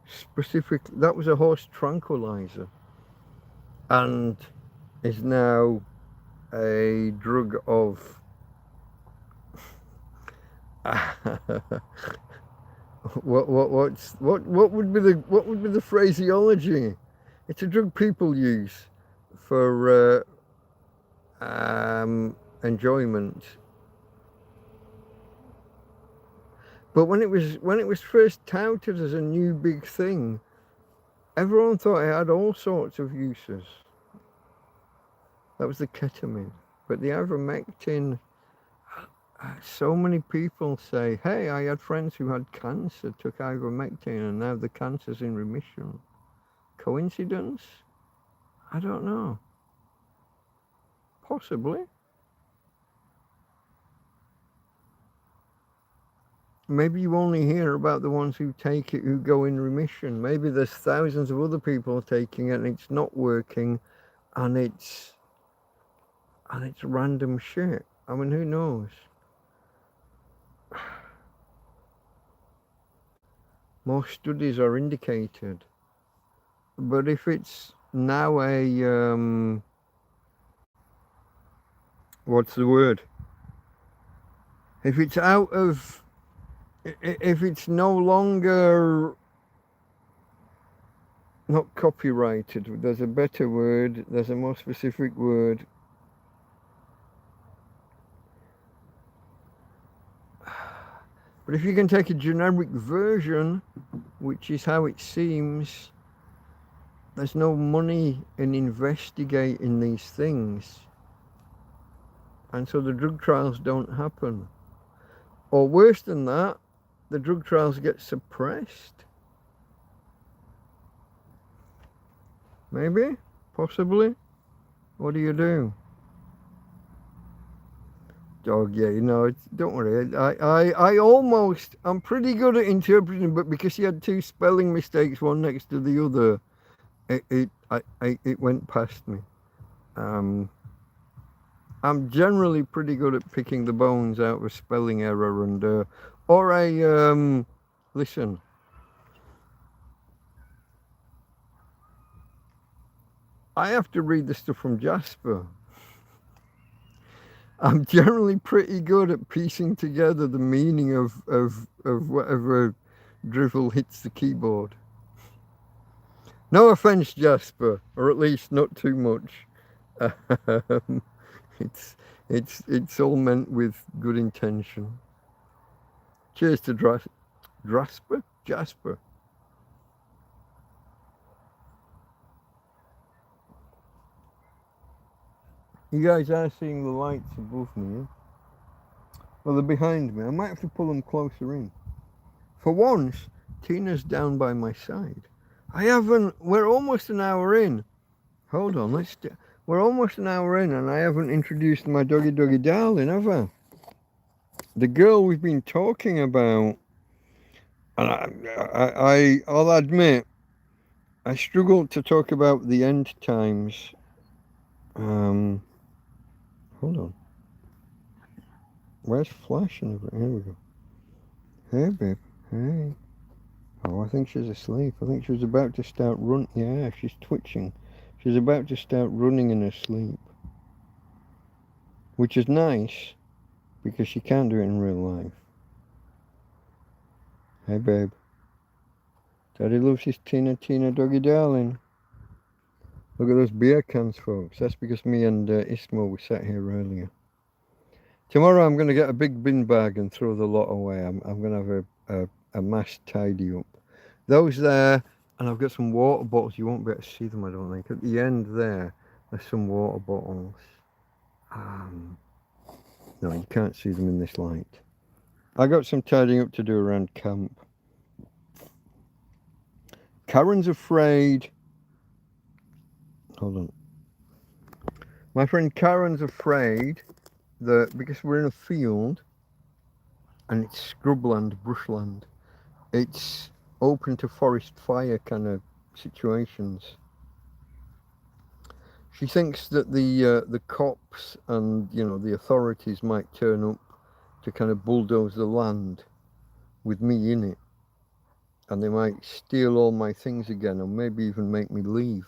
specific. That was a horse tranquilizer, and is now a drug of what would be the phraseology? It's a drug people use for enjoyment. But when it was first touted as a new big thing, everyone thought it had all sorts of uses. That was the ketamine. But the ivermectin, so many people say, hey, I had friends who had cancer, took ivermectin, and now the cancer's in remission. Coincidence? I don't know. Possibly. Maybe you only hear about the ones who take it who go in remission. Maybe there's thousands of other people taking it and it's not working, and it's random shit. I mean, who knows? More studies are indicated. But if it's now a what's the word? If it's out of, if it's no longer not copyrighted, there's a better word, there's a more specific word. But if you can take a generic version, which is how it seems, there's no money in investigating these things. And so the drug trials don't happen. Or worse than that, the drug trials get suppressed. Maybe, possibly. What do you do? Oh yeah, you know, don't worry. I'm pretty good at interpreting, but because he had two spelling mistakes, one next to the other, it went past me. I'm generally pretty good at picking the bones out of a spelling error and or a listen. I have to read the stuff from Jasper. I'm generally pretty good at piecing together the meaning of whatever drivel hits the keyboard. No offense, Jasper, or at least not too much. It's all meant with good intention. Cheers to Jasper. You guys are seeing the lights above me, eh? Well, they're behind me. I might have to pull them closer in. For once, Tina's down by my side. We're almost an hour in. Hold on, we're almost an hour in and I haven't introduced my doggy darling, have I? The girl we've been talking about. And I'll admit, I struggled to talk about the end times. Hold on. Where's flashing? Here we go. Hey, babe. Hey. Oh, I think she's asleep. I think she was about to start running. Yeah, she's twitching. She's about to start running in her sleep. Which is nice, because she can't do it in real life. Hey, babe. Daddy loves his Tina doggy darling. Look at those beer cans, folks. That's because me and Ismo were sat here earlier. Tomorrow I'm going to get a big bin bag and throw the lot away. I'm going to have a mass tidy up. Those there, and I've got some water bottles. You won't be able to see them, I don't think. At the end there's some water bottles. No, you can't see them in this light. I got some tidying up to do around camp. Karen's afraid. Hold on. My friend Karen's afraid that because we're in a field and it's scrubland, bushland, it's open to forest fire kind of situations. She thinks that the cops and, you know, the authorities might turn up to kind of bulldoze the land with me in it, and they might steal all my things again, or maybe even make me leave.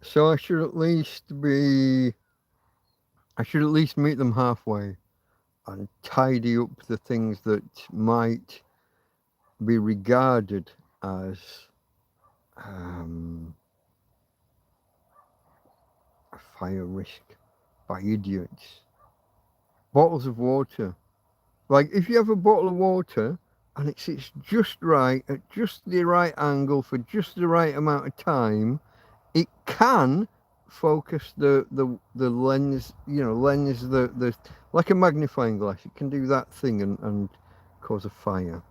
So I should at least meet them halfway and tidy up the things that might be regarded as a fire risk by idiots. Bottles of water. Like, if you have a bottle of water and it sits just right, at just the right angle for just the right amount of time, it can focus the lens, you know, the like a magnifying glass. It can do that thing and cause a fire.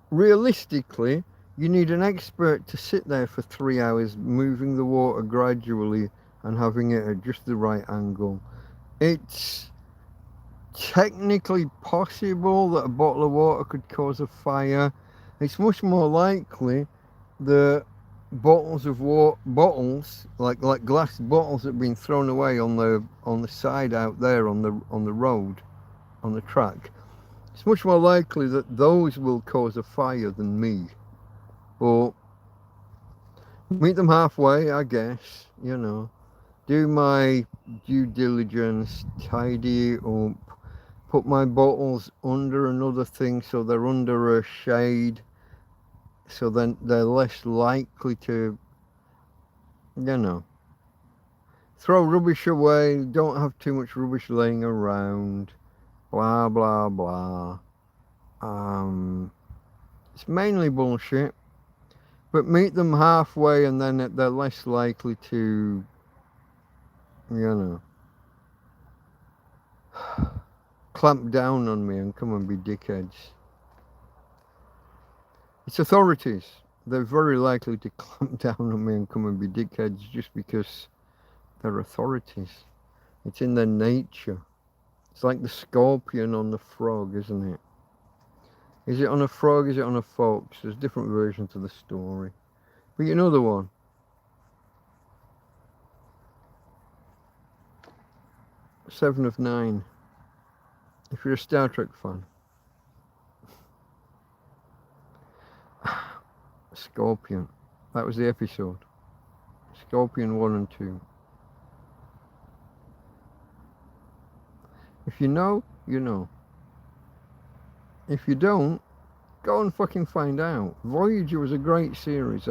Realistically, you need an expert to sit there for 3 hours, moving the water gradually and having it at just the right angle. It's technically possible that a bottle of water could cause a fire. It's much more likely that bottles like glass bottles that have been thrown away on the side out there on the road, on the track, it's much more likely that those will cause a fire than me. But meet them halfway, I guess, you know. Do my due diligence, tidy it up, put my bottles under another thing so they're under a shade, so then they're less likely to, you know, throw rubbish away, don't have too much rubbish laying around, blah, blah, blah. It's mainly bullshit, but meet them halfway and then they're less likely to, you know, clamp down on me and come and be dickheads. It's authorities. They're very likely to clamp down on me and come and be dickheads just because they're authorities. It's in their nature. It's like the scorpion on the frog, isn't it? Is it on a frog? Is it on a fox? There's different versions of the story. But you know the one. Seven of Nine. If you're a Star Trek fan. Scorpion. That was the episode. Scorpion 1 and 2. If you know, you know. If you don't, go and fucking find out. Voyager was a great series.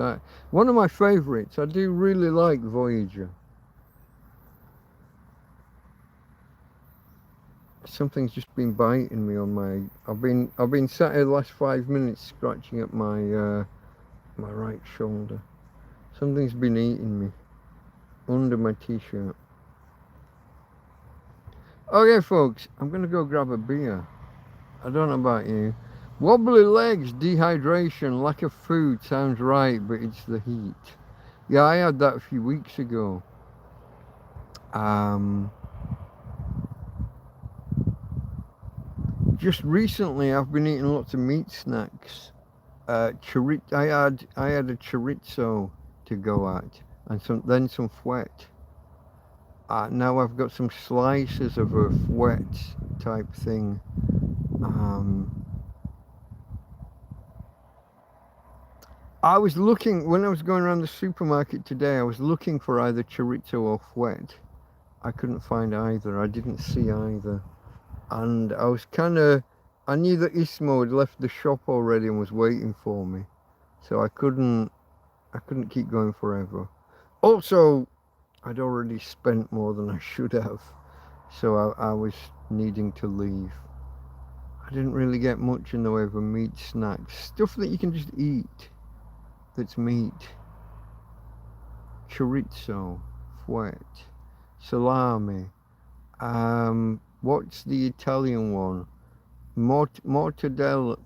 One of my favourites. I do really like Voyager. Something's just been biting me on my. I've been sat here the last 5 minutes scratching at my my right shoulder. Something's been eating me under my t-shirt. Okay, folks, I'm gonna go grab a beer. I don't know about you. Wobbly legs, dehydration, lack of food sounds right, but it's the heat. Yeah, I had that a few weeks ago. Just recently, I've been eating lots of meat snacks. I had a chorizo to go at, and some fuet. Now I've got some slices of a fuet type thing. I was looking, when I was going around the supermarket today, I was looking for either chorizo or fuet. I couldn't find either. I didn't see either. And I was I knew that Ismo had left the shop already and was waiting for me. So I couldn't keep going forever. Also, I'd already spent more than I should have. So I was needing to leave. I didn't really get much in the way of a meat snack. Stuff that you can just eat. That's meat. Chorizo, fuet, salami. What's the Italian one? Mortadella.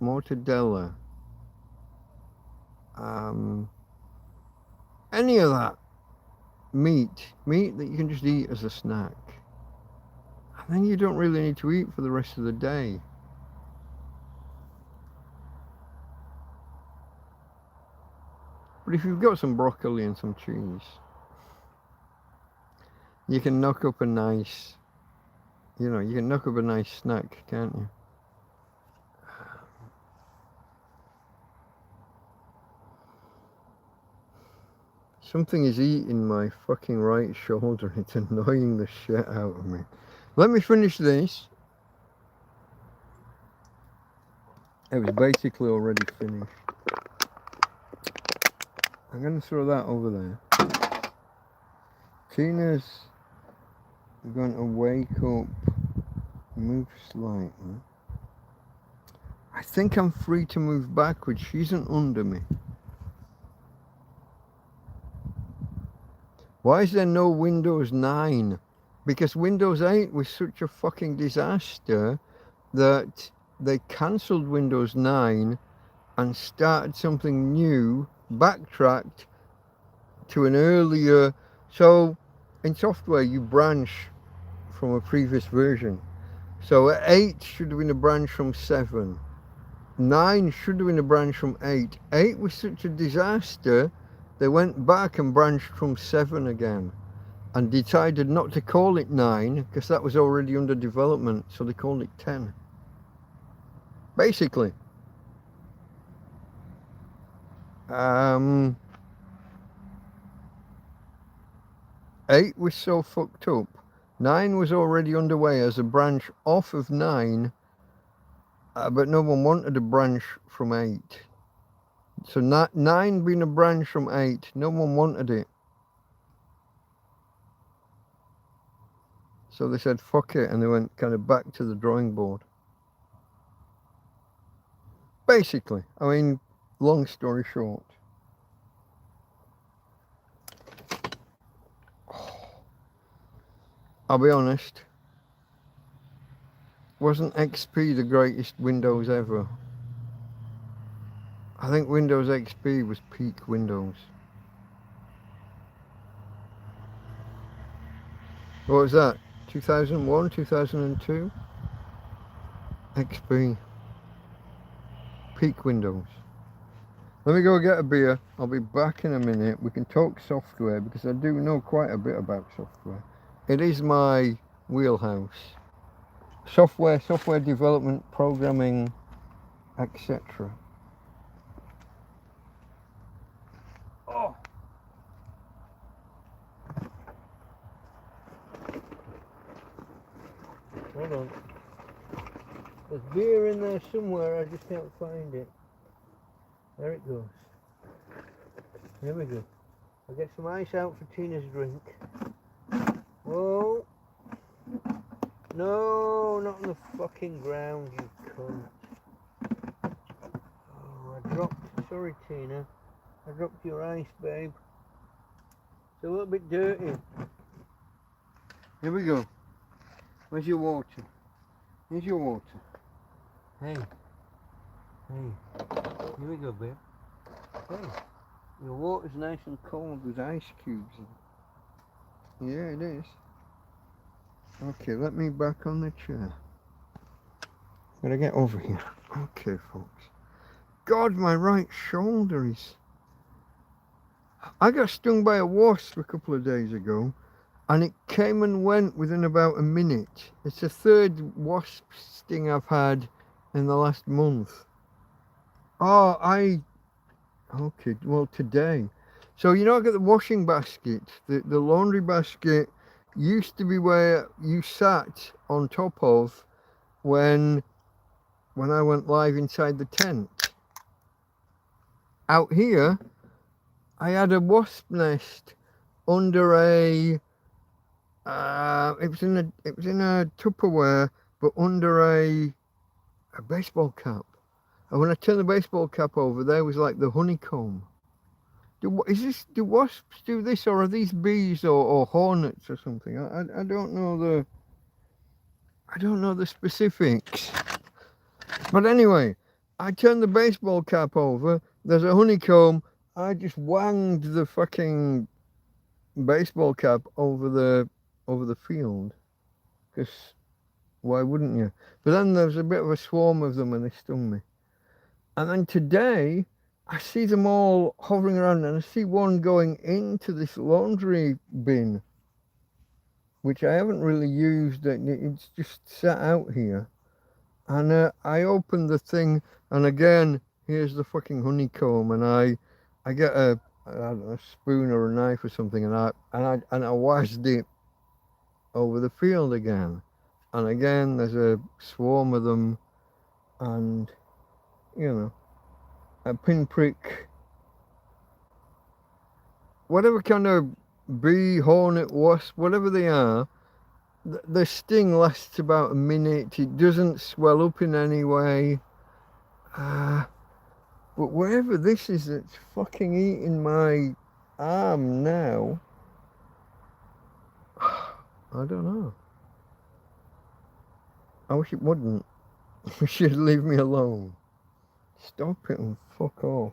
Any of that. Meat that you can just eat as a snack. And then you don't really need to eat for the rest of the day. But if you've got some broccoli and some cheese, you can knock up a nice, you can knock up a nice snack, can't you? Something is eating my fucking right shoulder. It's annoying the shit out of me. Let me finish this. It was basically already finished. I'm going to throw that over there. Tina's going to wake up, move slightly. I think I'm free to move backwards. She isn't under me. Why is there no Windows 9? Because Windows 8 was such a fucking disaster that they cancelled Windows 9 and started something new, backtracked to an earlier. So in software you branch from a previous version. So 8 should have been a branch from 7. 9 should have been a branch from 8. 8 was such a disaster, they went back and branched from 7 again and decided not to call it 9 because that was already under development, so they called it 10. Basically. 8 was so fucked up. 9 was already underway as a branch off of 9, but no one wanted a branch from 8. So 9 being a branch from 8, no one wanted it. So they said fuck it, and they went kind of back to the drawing board. Basically, I mean, long story short. I'll be honest, wasn't XP the greatest Windows ever? I think Windows XP was peak Windows. What was that? 2001, 2002? XP. Peak Windows. Let me go get a beer. I'll be back in a minute. We can talk software because I do know quite a bit about software. It is my wheelhouse. Software development, programming, etc. Oh. Hold on. There's beer in there somewhere, I just can't find it. There it goes. Here we go. I'll get some ice out for Tina's drink. Whoa. No, not on the fucking ground, you cunt. Oh, I dropped, sorry Tina. I dropped your ice, babe. It's a little bit dirty. Here we go. Where's your water? Here's your water. Hey. Here we go, babe. Hey. Your water's nice and cold with ice cubes in it. Yeah, it is. Okay, let me back on the chair. Gotta get over here. Okay, folks. God, my right shoulder is... I got stung by a wasp a couple of days ago, and it came and went within about a minute. It's the third wasp sting I've had in the last month. Oh, okay, well, today. So, I got the washing basket. The laundry basket used to be where you sat on top of when I went live inside the tent. Out here, I had a wasp nest under a it was in a Tupperware, but under a baseball cap. And when I turned the baseball cap over, there was like the honeycomb. Do wasps do this, or are these bees or hornets or something? I don't know the specifics. But anyway, I turned the baseball cap over. There's a honeycomb. I just wanged the fucking baseball cap over the field, because why wouldn't you? But then there was a bit of a swarm of them and they stung me. And then today I see them all hovering around, and I see one going into this laundry bin, which I haven't really used. It's just sat out here. And I opened the thing, and again, here's the fucking honeycomb, and I get I don't know, a spoon or a knife or something, and I washed it over the field again, and again there's a swarm of them, and you know, a pinprick, whatever kind of bee, hornet, wasp, whatever they are. The sting lasts about a minute. It doesn't swell up in any way. But wherever this is that's fucking eating my arm now, I don't know. I wish it wouldn't. I wish you'd leave me alone. Stop it and fuck off.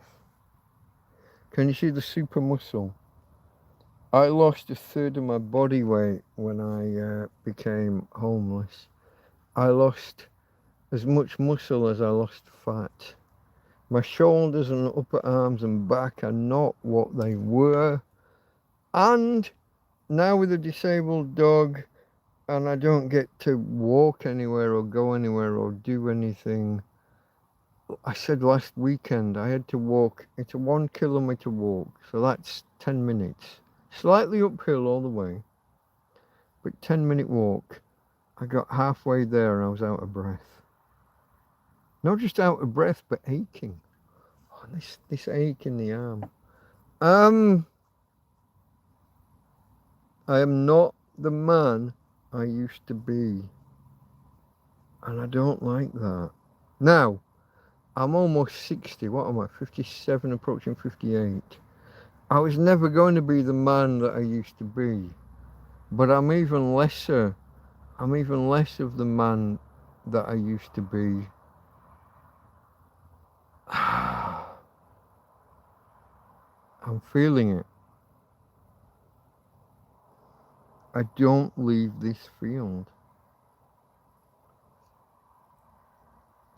Can you see the super muscle? I lost a third of my body weight when I became homeless. I lost as much muscle as I lost fat. My shoulders and upper arms and back are not what they were. And now with a disabled dog, and I don't get to walk anywhere or go anywhere or do anything. I said last weekend I had to walk. It's a 1 kilometer walk, so that's 10 minutes. Slightly uphill all the way, but 10-minute walk. I got halfway there and I was out of breath. Not just out of breath, but aching. Oh, this ache in the arm. I am not the man I used to be, and I don't like that. Now, I'm almost 60. What am I? 57, approaching 58. I was never going to be the man that I used to be, but I'm even less of the man that I used to be. I'm feeling it. I don't leave this field.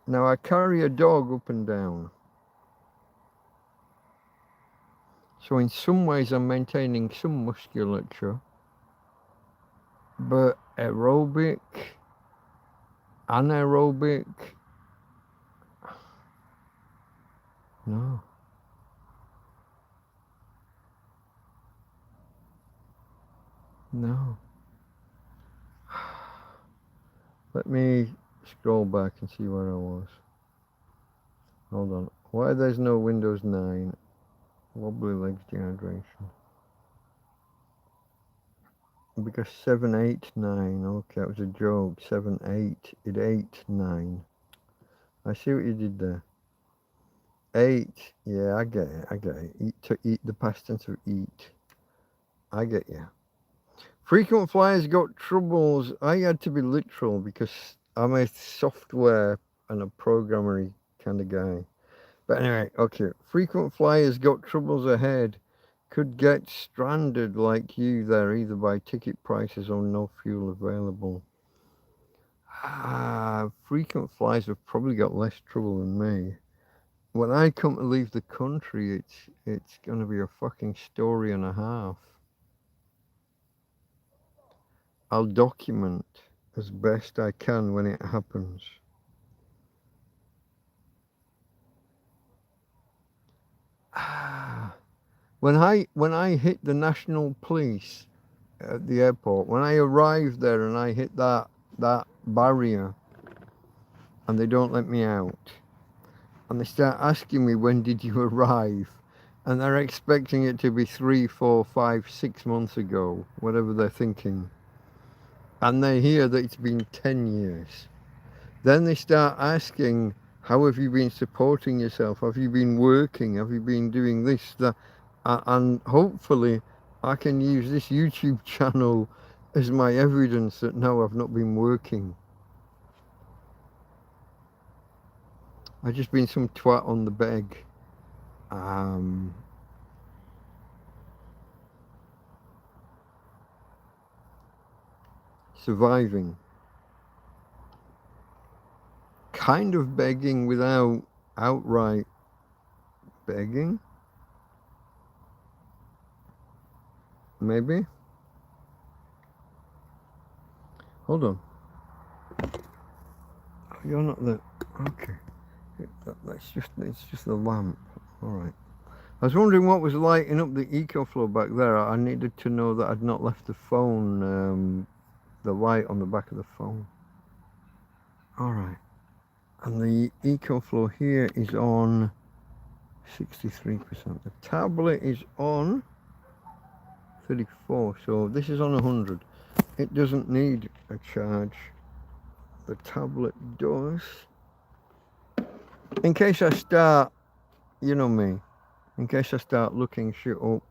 Now I carry a dog up and down. So in some ways I'm maintaining some musculature, but aerobic, anaerobic, no. No. Let me scroll back and see where I was. Hold on. Why there's no Windows 9? Wobbly legs dehydration. Because 789. Okay, that was a joke. 78. It 89. I see what you did there. 8. Yeah, I get it. Eat, to eat, the past tense of eat. I get you. Frequent flyers got troubles. I had to be literal because I'm a software and a programmer kind of guy. But anyway, okay. Frequent flyers got troubles ahead. Could get stranded like you there, either by ticket prices or no fuel available. Frequent flyers have probably got less trouble than me. When I come to leave the country, it's going to be a fucking story and a half. I'll document as best I can when it happens. When I hit the national police at the airport, when I arrived there and I hit that barrier and they don't let me out, and they start asking me, when did you arrive? And they're expecting it to be 3, 4, 5, 6 months ago, whatever they're thinking. And they hear that it's been 10 years. Then they start asking, how have you been supporting yourself? Have you been working? Have you been doing this, that? And hopefully I can use this YouTube channel as my evidence that no, I've not been working. I've just been some twat on the beg. Surviving. Kind of begging without outright Begging? Maybe? Hold on. Oh, you're not the... Okay. It's just the lamp. Alright. I was wondering what was lighting up the EcoFlow back there. I needed to know that I'd not left the phone, the light on the back of the phone. Alright. And the EcoFlow here is on 63%. The tablet is on 34, so this is on 100. It doesn't need a charge. The tablet does. In case I start, you know me, in case I start looking shit up,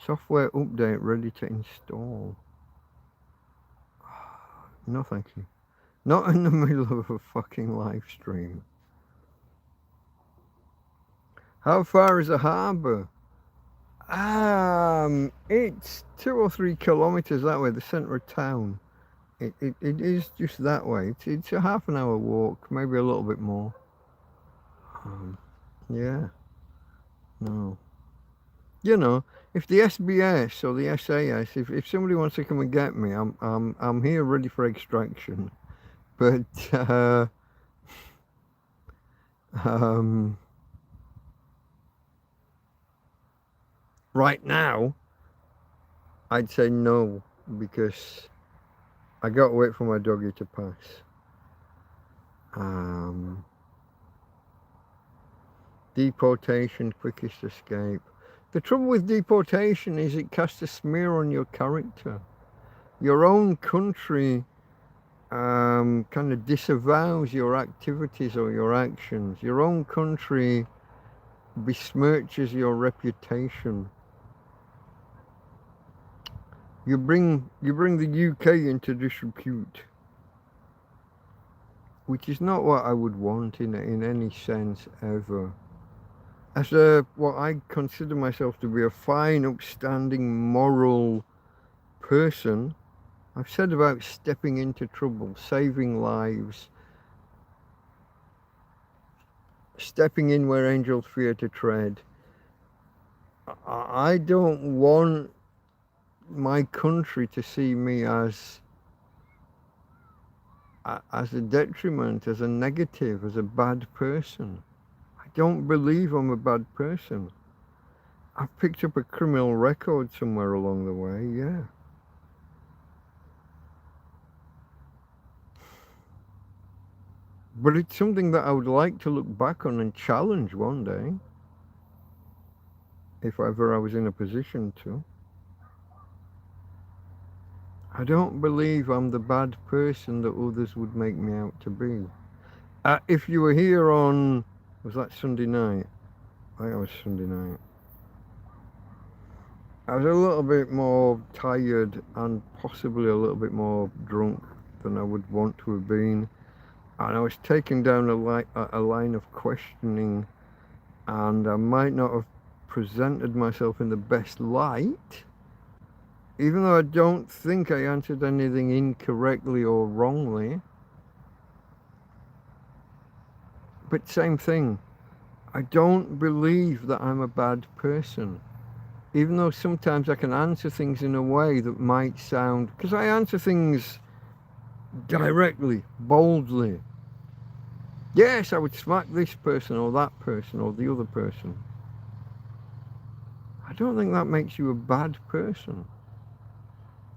software update ready to install. No thank you. Not in the middle of a fucking live stream. How far is the harbour? It's 2 or 3 kilometres that way, the centre of town. It is just that way. It's a half an hour walk, maybe a little bit more. Yeah. No. You know, if the SBS or the SAS, if somebody wants to come and get me, I'm here ready for extraction. But right now, I'd say no, because I got to wait for my doggy to pass. Deportation, quickest escape. The trouble with deportation is it casts a smear on your character. Your own country kind of disavows your activities or your actions. Your own country besmirches your reputation. You bring the UK into disrepute, which is not what I would want in any sense ever. As what I consider myself to be a fine, upstanding, moral person, I've said about stepping into trouble, saving lives, stepping in where angels fear to tread. I don't want my country to see me as a detriment, as a negative, as a bad person. I don't believe I'm a bad person. I've picked up a criminal record somewhere along the way, yeah. But it's something that I would like to look back on and challenge one day, if ever I was in a position to. I don't believe I'm the bad person that others would make me out to be. If you were here on, was that Sunday night? I think it was Sunday night. I was a little bit more tired and possibly a little bit more drunk than I would want to have been. And I was taking down a line of questioning, and I might not have presented myself in the best light, even though I don't think I answered anything incorrectly or wrongly. But same thing, I don't believe that I'm a bad person, even though sometimes I can answer things in a way that might sound, because I answer things directly, boldly. Yes, I would smack this person or that person or the other person. I don't think that makes you a bad person.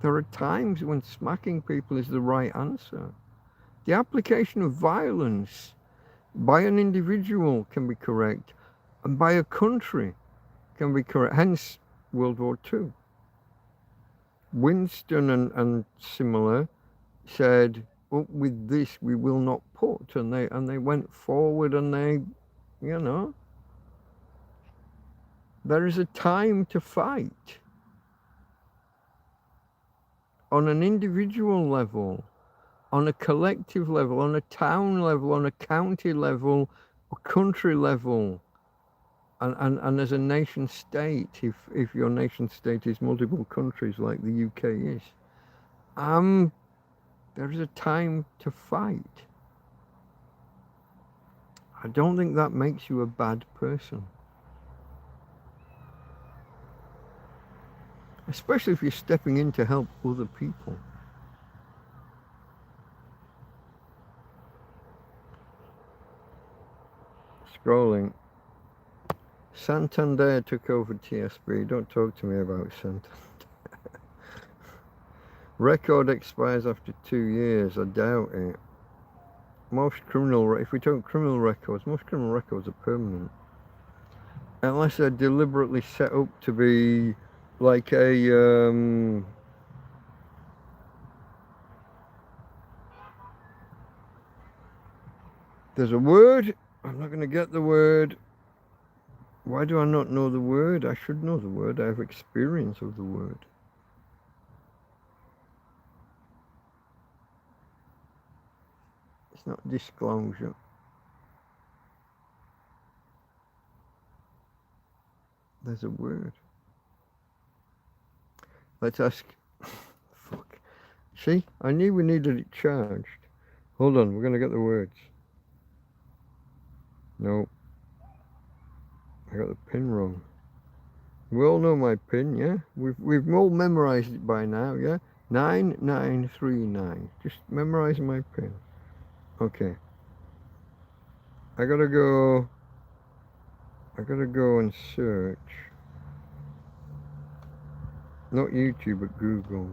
There are times when smacking people is the right answer. The application of violence by an individual can be correct, and by a country can be correct. Hence World War II. Winston and similar said, up with this we will not put, and they went forward, and they, you know, there is a time to fight on an individual level, on a collective level, on a town level, on a county level, a country level, and as a nation state, if your nation state is multiple countries like the UK is, there is a time to fight. I don't think that makes you a bad person. especially if you're stepping in to help other people. Scrolling. Santander took over TSB. Don't talk to me about Santander. Record expires after 2 years. I doubt it. Most criminal, if we talk criminal records, most criminal records are permanent. Unless they're deliberately set up to be like a, there's a word. I'm not going to get the word. Why do I not know the word? I should know the word. I have experience of the word. It's not disclosure. There's a word. Let's ask. Fuck. See, I knew we needed it charged. Hold on, we're going to get the words. No. I got the pin wrong. We all know my pin, yeah? We've all memorized it by now, yeah? 9939. Just memorize my pin. Okay. I gotta go and search. Not YouTube, but Google.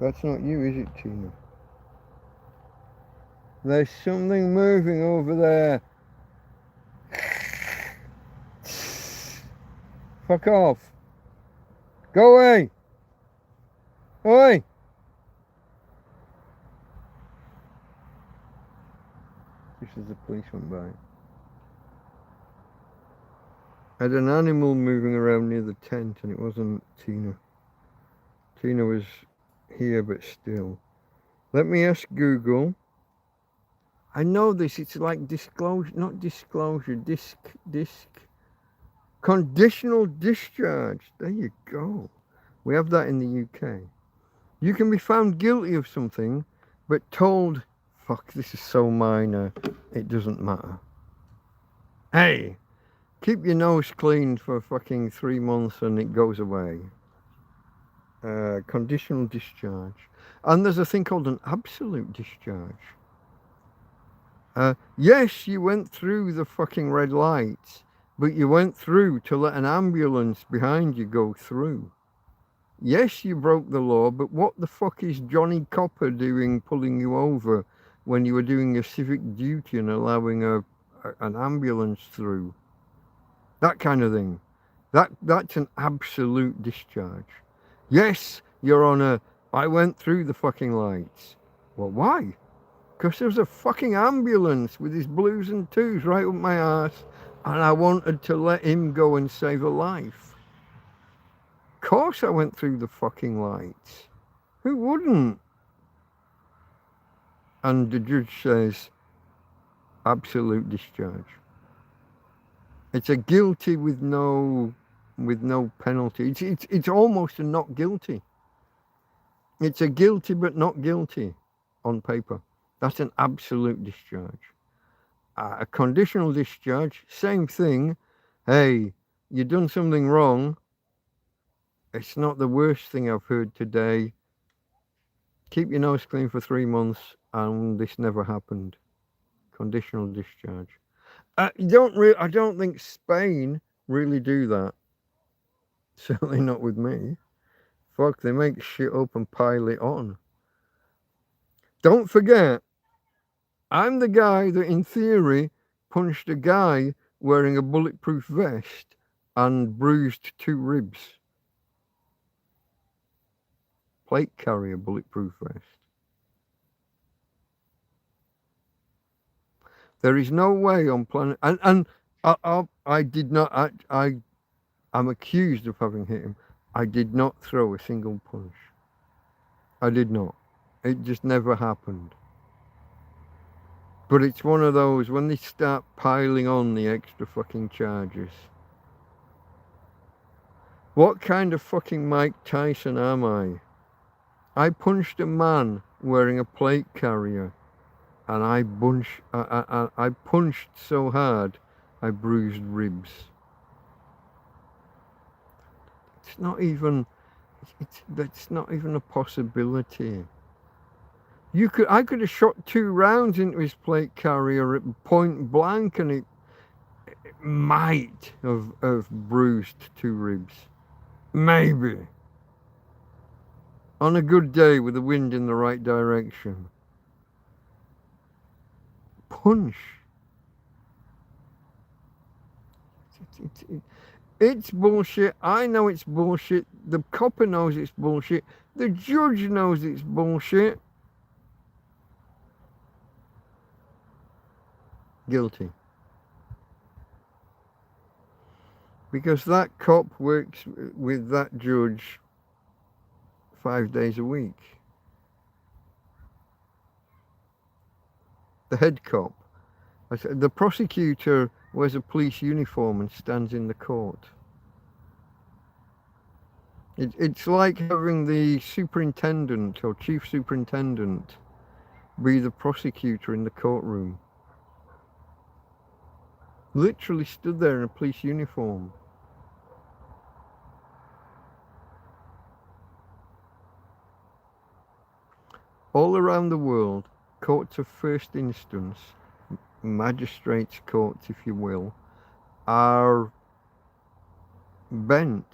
That's not you, is it, Tina? There's something moving over there. Fuck off. Go away. Oi. Just as the police went by. I had an animal moving around near the tent and it wasn't Tina. Tina was here but still. Let me ask Google. I know this, it's like disclosure, not disclosure, disc. Conditional discharge. There you go. We have that in the UK. You can be found guilty of something, but told, fuck, this is so minor, it doesn't matter. Hey, keep your nose clean for fucking 3 months and it goes away. Conditional discharge. And there's a thing called an absolute discharge. Yes, you went through the fucking red lights, but you went through to let an ambulance behind you go through. Yes, you broke the law, but what the fuck is Johnny Copper doing pulling you over when you were doing your civic duty and allowing an ambulance through? That kind of thing. That's an absolute discharge. Yes, Your Honour, I went through the fucking lights. Well, why? Because there was a fucking ambulance with his blues and twos right up my ass, and I wanted to let him go and save a life. Of course I went through the fucking lights. Who wouldn't? And the judge says, absolute discharge. It's a guilty with no penalty. It's almost a not guilty. It's a guilty but not guilty on paper. That's an absolute discharge. A conditional discharge, same thing. Hey, you done something wrong. It's not the worst thing I've heard today. Keep your nose clean for 3 months and this never happened. Conditional discharge. I don't think Spain really do that. Certainly not with me. Fuck, they make shit up and pile it on. Don't forget, I'm the guy that in theory punched a guy wearing a bulletproof vest and bruised 2 ribs. Plate carrier bulletproof vest. There is no way on planet, and I did not, I'm accused of having hit him. I did not throw a single punch. I did not. It just never happened. But it's one of those, when they start piling on the extra fucking charges. What kind of fucking Mike Tyson am I? I punched a man wearing a plate carrier, and I punched so hard, I bruised ribs. It's not even. That's not even a possibility. I could have shot 2 rounds into his plate carrier at point blank, and it might have bruised 2 ribs, maybe. On a good day with the wind in the right direction. Punch. It's bullshit. I know it's bullshit. The copper knows it's bullshit. The judge knows it's bullshit. Guilty. Because that cop works with that judge 5 days a week. The head cop. The prosecutor wears a police uniform and stands in the court. It's like having the superintendent or chief superintendent be the prosecutor in the courtroom. Literally stood there in a police uniform. All around the world, courts of first instance, magistrates' courts, if you will, are bent.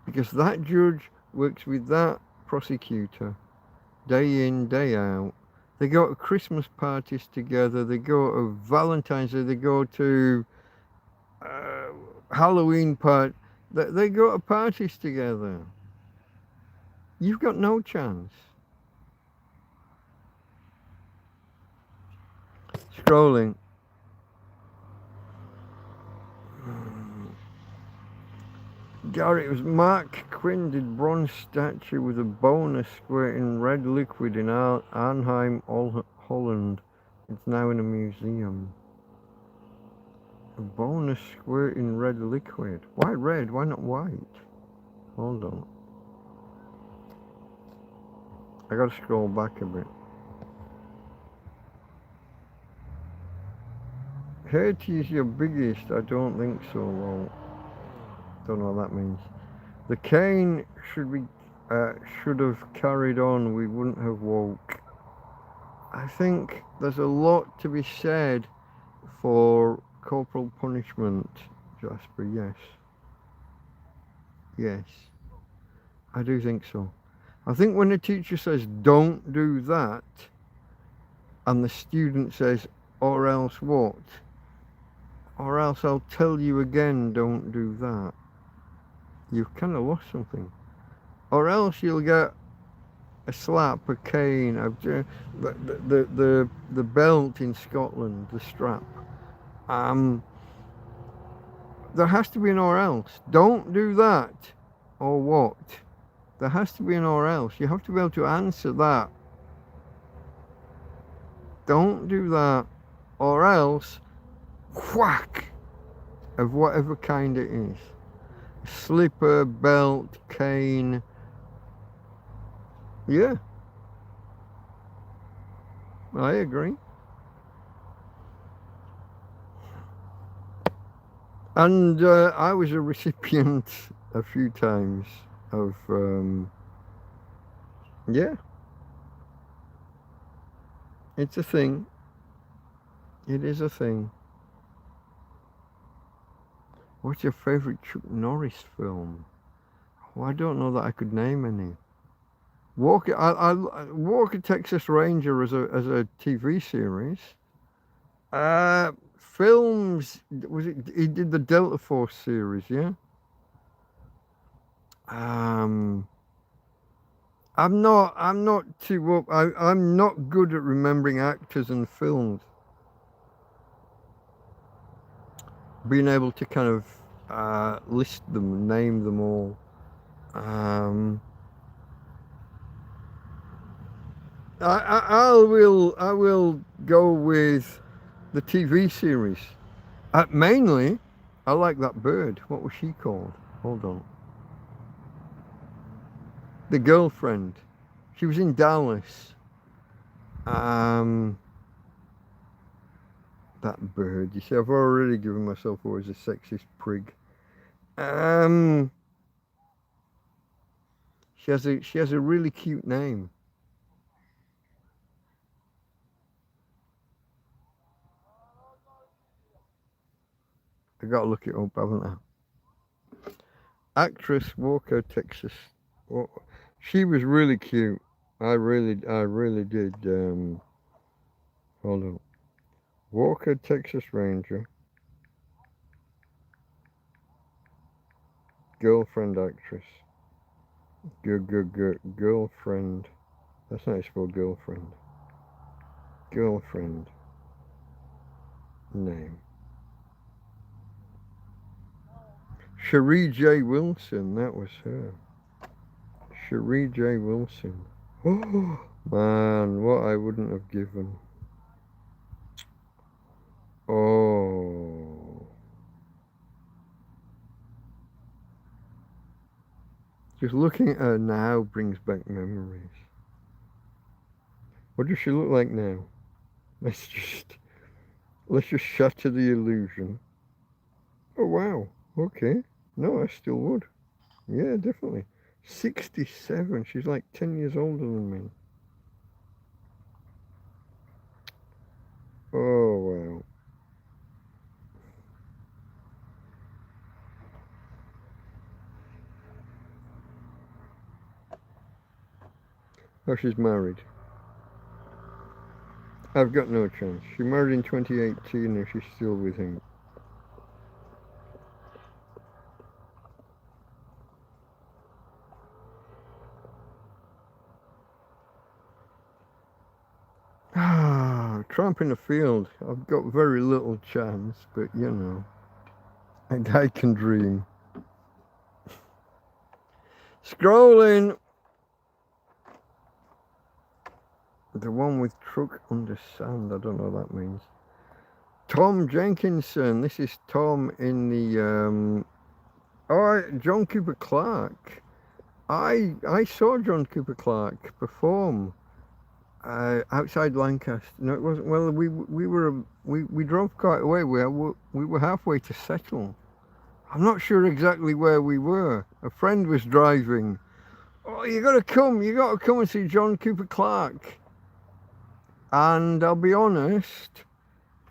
Because that judge works with that prosecutor day in, day out. They go to Christmas parties together, they go to Valentine's Day, they go to Halloween parties, they go to parties together. You've got no chance. Scrolling. Gary, it was Mark Quinn did bronze statue with a bonus squirting red liquid in Arnhem, Holland. It's now in a museum. A bonus squirting red liquid. Why red? Why not white? Hold on. I gotta scroll back a bit. Haiti is your biggest? I don't think so, well, don't know what that means. The cane should have carried on, we wouldn't have woke. I think there's a lot to be said for corporal punishment, Jasper, yes. Yes, I do think so. I think when a teacher says, don't do that, and the student says, or else what? Or else I'll tell you again, don't do that. You've kind of lost something. Or else you'll get a slap, a cane, the belt in Scotland, the strap. There has to be an or else. Don't do that. Or what? There has to be an or else. You have to be able to answer that. Don't do that. Or else, whack, of whatever kind it is. Slipper, belt, cane. Yeah. I agree. And I was a recipient a few times of, yeah. It's a thing. It is a thing. What's your favourite Chuck Norris film? Well, I don't know that I could name any. Walker Texas Ranger as a TV series. Films, was it? He did the Delta Force series, yeah. I'm not too up. I'm not good at remembering actors and films. Being able to kind of list them, name them all. I will go with the TV series. Mainly, I like that bird. What was she called? Hold on. The girlfriend. She was in Dallas. That bird. You see, I've already given myself away as a sexist prig. Um, she has a really cute name. I gotta look it up, haven't I? Actress Walker, Texas. She was really cute. I really did. Hold on. Walker, Texas Ranger. Girlfriend actress. Girlfriend. That's not spelled girlfriend. Girlfriend. Name. Cherie J. Wilson. That was her. Cherie J. Wilson. Oh, man, what I wouldn't have given. Oh. Just looking at her now brings back memories. What does she look like now? Let's just shatter the illusion. Oh wow. Okay. No, I still would. Yeah, definitely. 67. She's like 10 years older than me. Oh wow. Oh, she's married. I've got no chance. She married in 2018 and she's still with him. Ah, Trump in the field. I've got very little chance, but you know, a guy can dream. Scrolling. The one with truck under sand. I don't know what that means. Tom Jenkinson. This is Tom in the John Cooper Clarke. I saw John Cooper Clarke perform outside Lancaster. No, it wasn't. Well, we drove quite a way. We were halfway to Settle. I'm not sure exactly where we were. A friend was driving. Oh, you got to come and see John Cooper Clarke. And I'll be honest,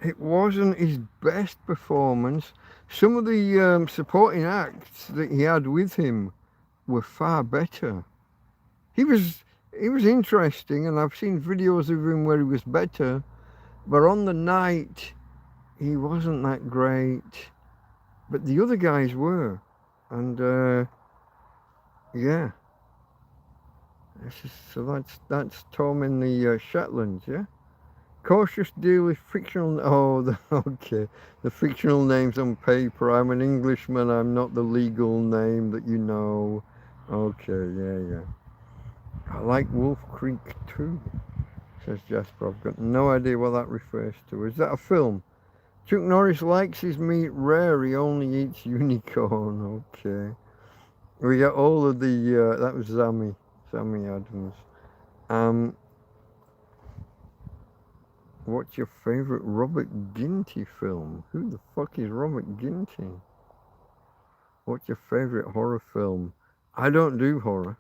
it wasn't his best performance. Some of the supporting acts that he had with him were far better. He was interesting, and I've seen videos of him where he was better, but on the night he wasn't that great. But the other guys were, and yeah. So that's Tom in the Shetlands, yeah. Cautious deal with fictional. Oh, okay. The fictional names on paper. I'm an Englishman. I'm not the legal name that you know. Okay, yeah. I like Wolf Creek too, says Jasper. I've got no idea what that refers to. Is that a film? Chuck Norris likes his meat rare. He only eats unicorn. Okay. We got all of the. That was Sammy Adams. What's your favourite Robert Ginty film? Who the fuck is Robert Ginty? What's your favourite horror film? I don't do horror.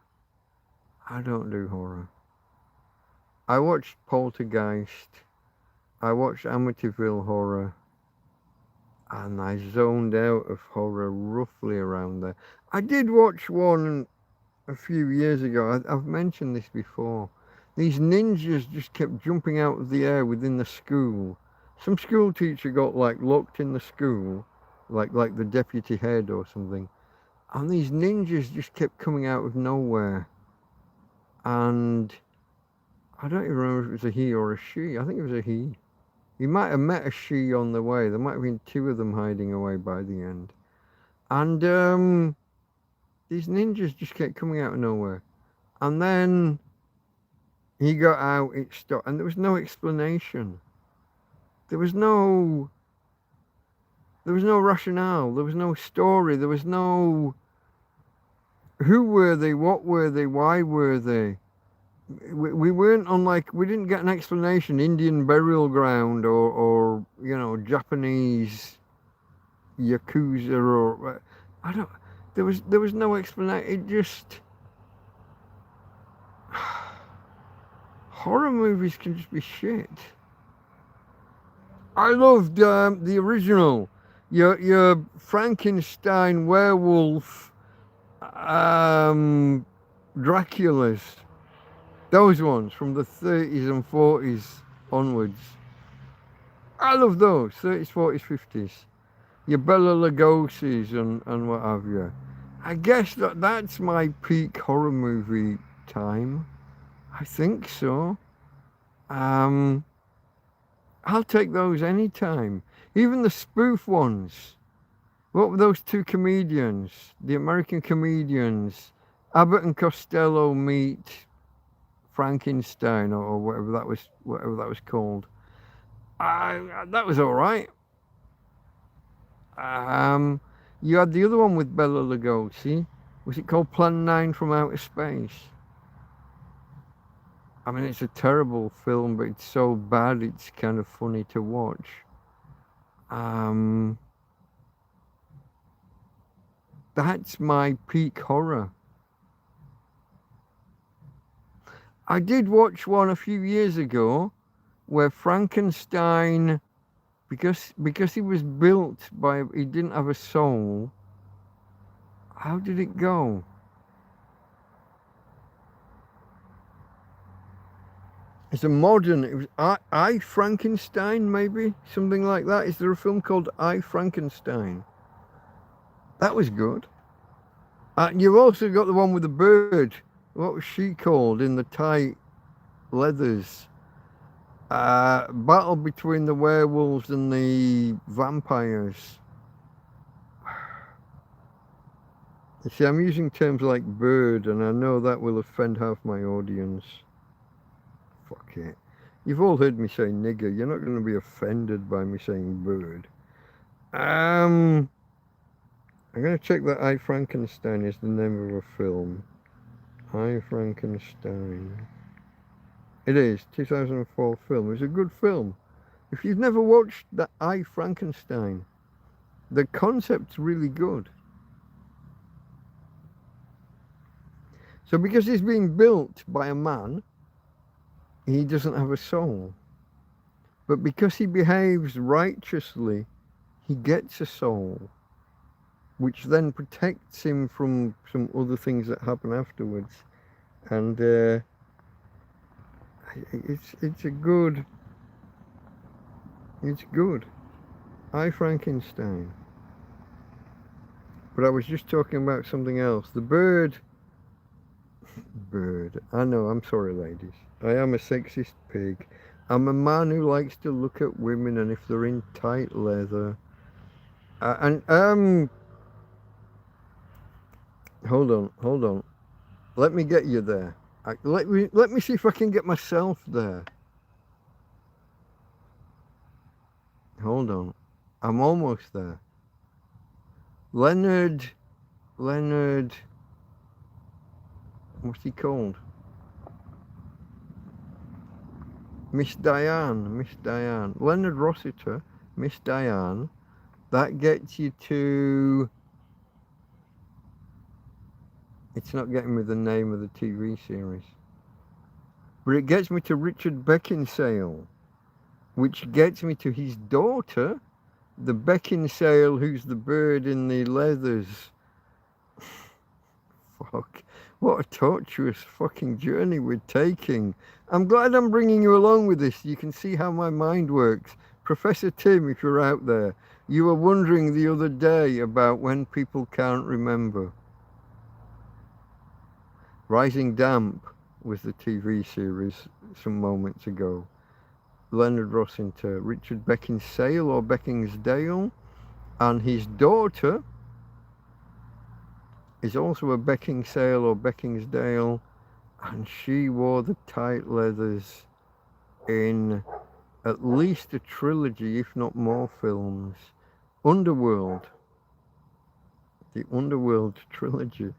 I watched Poltergeist. I watched Amityville Horror. And I zoned out of horror roughly around there. I did watch one a few years ago. I've mentioned this before. These ninjas just kept jumping out of the air within the school. Some school teacher got like locked in the school, like the deputy head or something. And these ninjas just kept coming out of nowhere. And I don't even remember if it was a he or a she. I think it was a he. He might have met a she on the way. There might have been two of them hiding away by the end. And these ninjas just kept coming out of nowhere. And then he got out, it stopped, and there was no explanation. There was no rationale. There was no story. There was no who were they, what were they, why were they. We weren't on we didn't get an explanation. Indian burial ground or you know, Japanese yakuza or There was no explanation. It just horror movies can just be shit. I loved the original, your Frankenstein werewolf, Draculas, those ones from the 30s and 40s onwards. I love those 30s, 40s, 50s. Your Bela Lugosi's and what have you. I guess that's my peak horror movie time. I think so. I'll take those anytime. Even the spoof ones. What were those two comedians? The American comedians. Abbott and Costello meet Frankenstein or whatever that was called. That was all right. You had the other one with Bela Lugosi. Was it called Plan 9 from Outer Space? I mean, it's a terrible film, but it's so bad it's kind of funny to watch. That's my peak horror. I did watch one a few years ago where Frankenstein, because he was built he didn't have a soul. How did it go? It's a modern, it was I Frankenstein, maybe? Something like that. Is there a film called I Frankenstein? That was good. You've also got the one with the bird. What was she called in the tight leathers? Battle between the werewolves and the vampires. You see, I'm using terms like bird, and I know that will offend half my audience. Fuck it. You've all heard me say nigger. You're not going to be offended by me saying bird. I'm going to check that I Frankenstein is the name of a film. I Frankenstein. It is, 2004 film. It's a good film. If you've never watched that I Frankenstein, the concept's really good. So because he's being built by a man, he doesn't have a soul. But because he behaves righteously, he gets a soul, which then protects him from some other things that happen afterwards. And it's good. I Frankenstein. But I was just talking about something else. The bird. I know, I'm sorry ladies. I am a sexist pig. I'm a man who likes to look at women, and if they're in tight leather. Hold on. Let me get you there. Let me see if I can get myself there. Hold on. I'm almost there. Leonard, what's he called? Miss Diane. Leonard Rossiter, Miss Diane. That gets you to... It's not getting me the name of the TV series. But it gets me to Richard Beckinsale, which gets me to his daughter, the Beckinsale who's the bird in the leathers. Fuck. What a tortuous fucking journey we're taking. I'm glad I'm bringing you along with this. You can see how my mind works. Professor Tim, if you're out there, you were wondering the other day about when people can't remember. Rising Damp was the TV series some moments ago. Leonard Rossiter, Richard Beckinsale or Beckinsdale, and his daughter is also a Beckinsale or Beckinsdale, and she wore the tight leathers in at least a trilogy, if not more films. Underworld. The Underworld trilogy.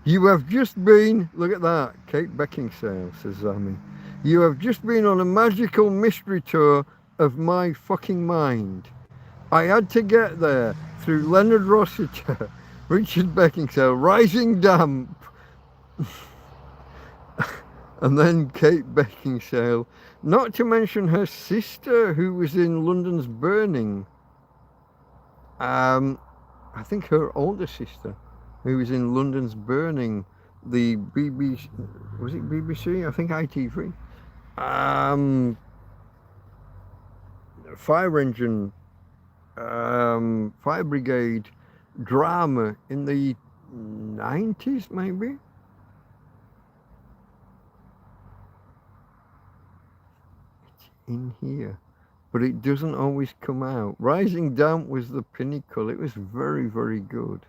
You have just been, look at that, Kate Beckinsale, says Zami. You have just been on a magical mystery tour of my fucking mind. I had to get there through Leonard Rossiter, Richard Beckinsale, Rising Damp, and then Kate Beckinsale, not to mention her sister who was in London's Burning. I think her older sister who was in London's Burning, the BBC, was it BBC? I think ITV. Fire engine, fire brigade drama in the 90s maybe. It's in here, but it doesn't always come out. Rising Damp was the pinnacle. It was very, very good.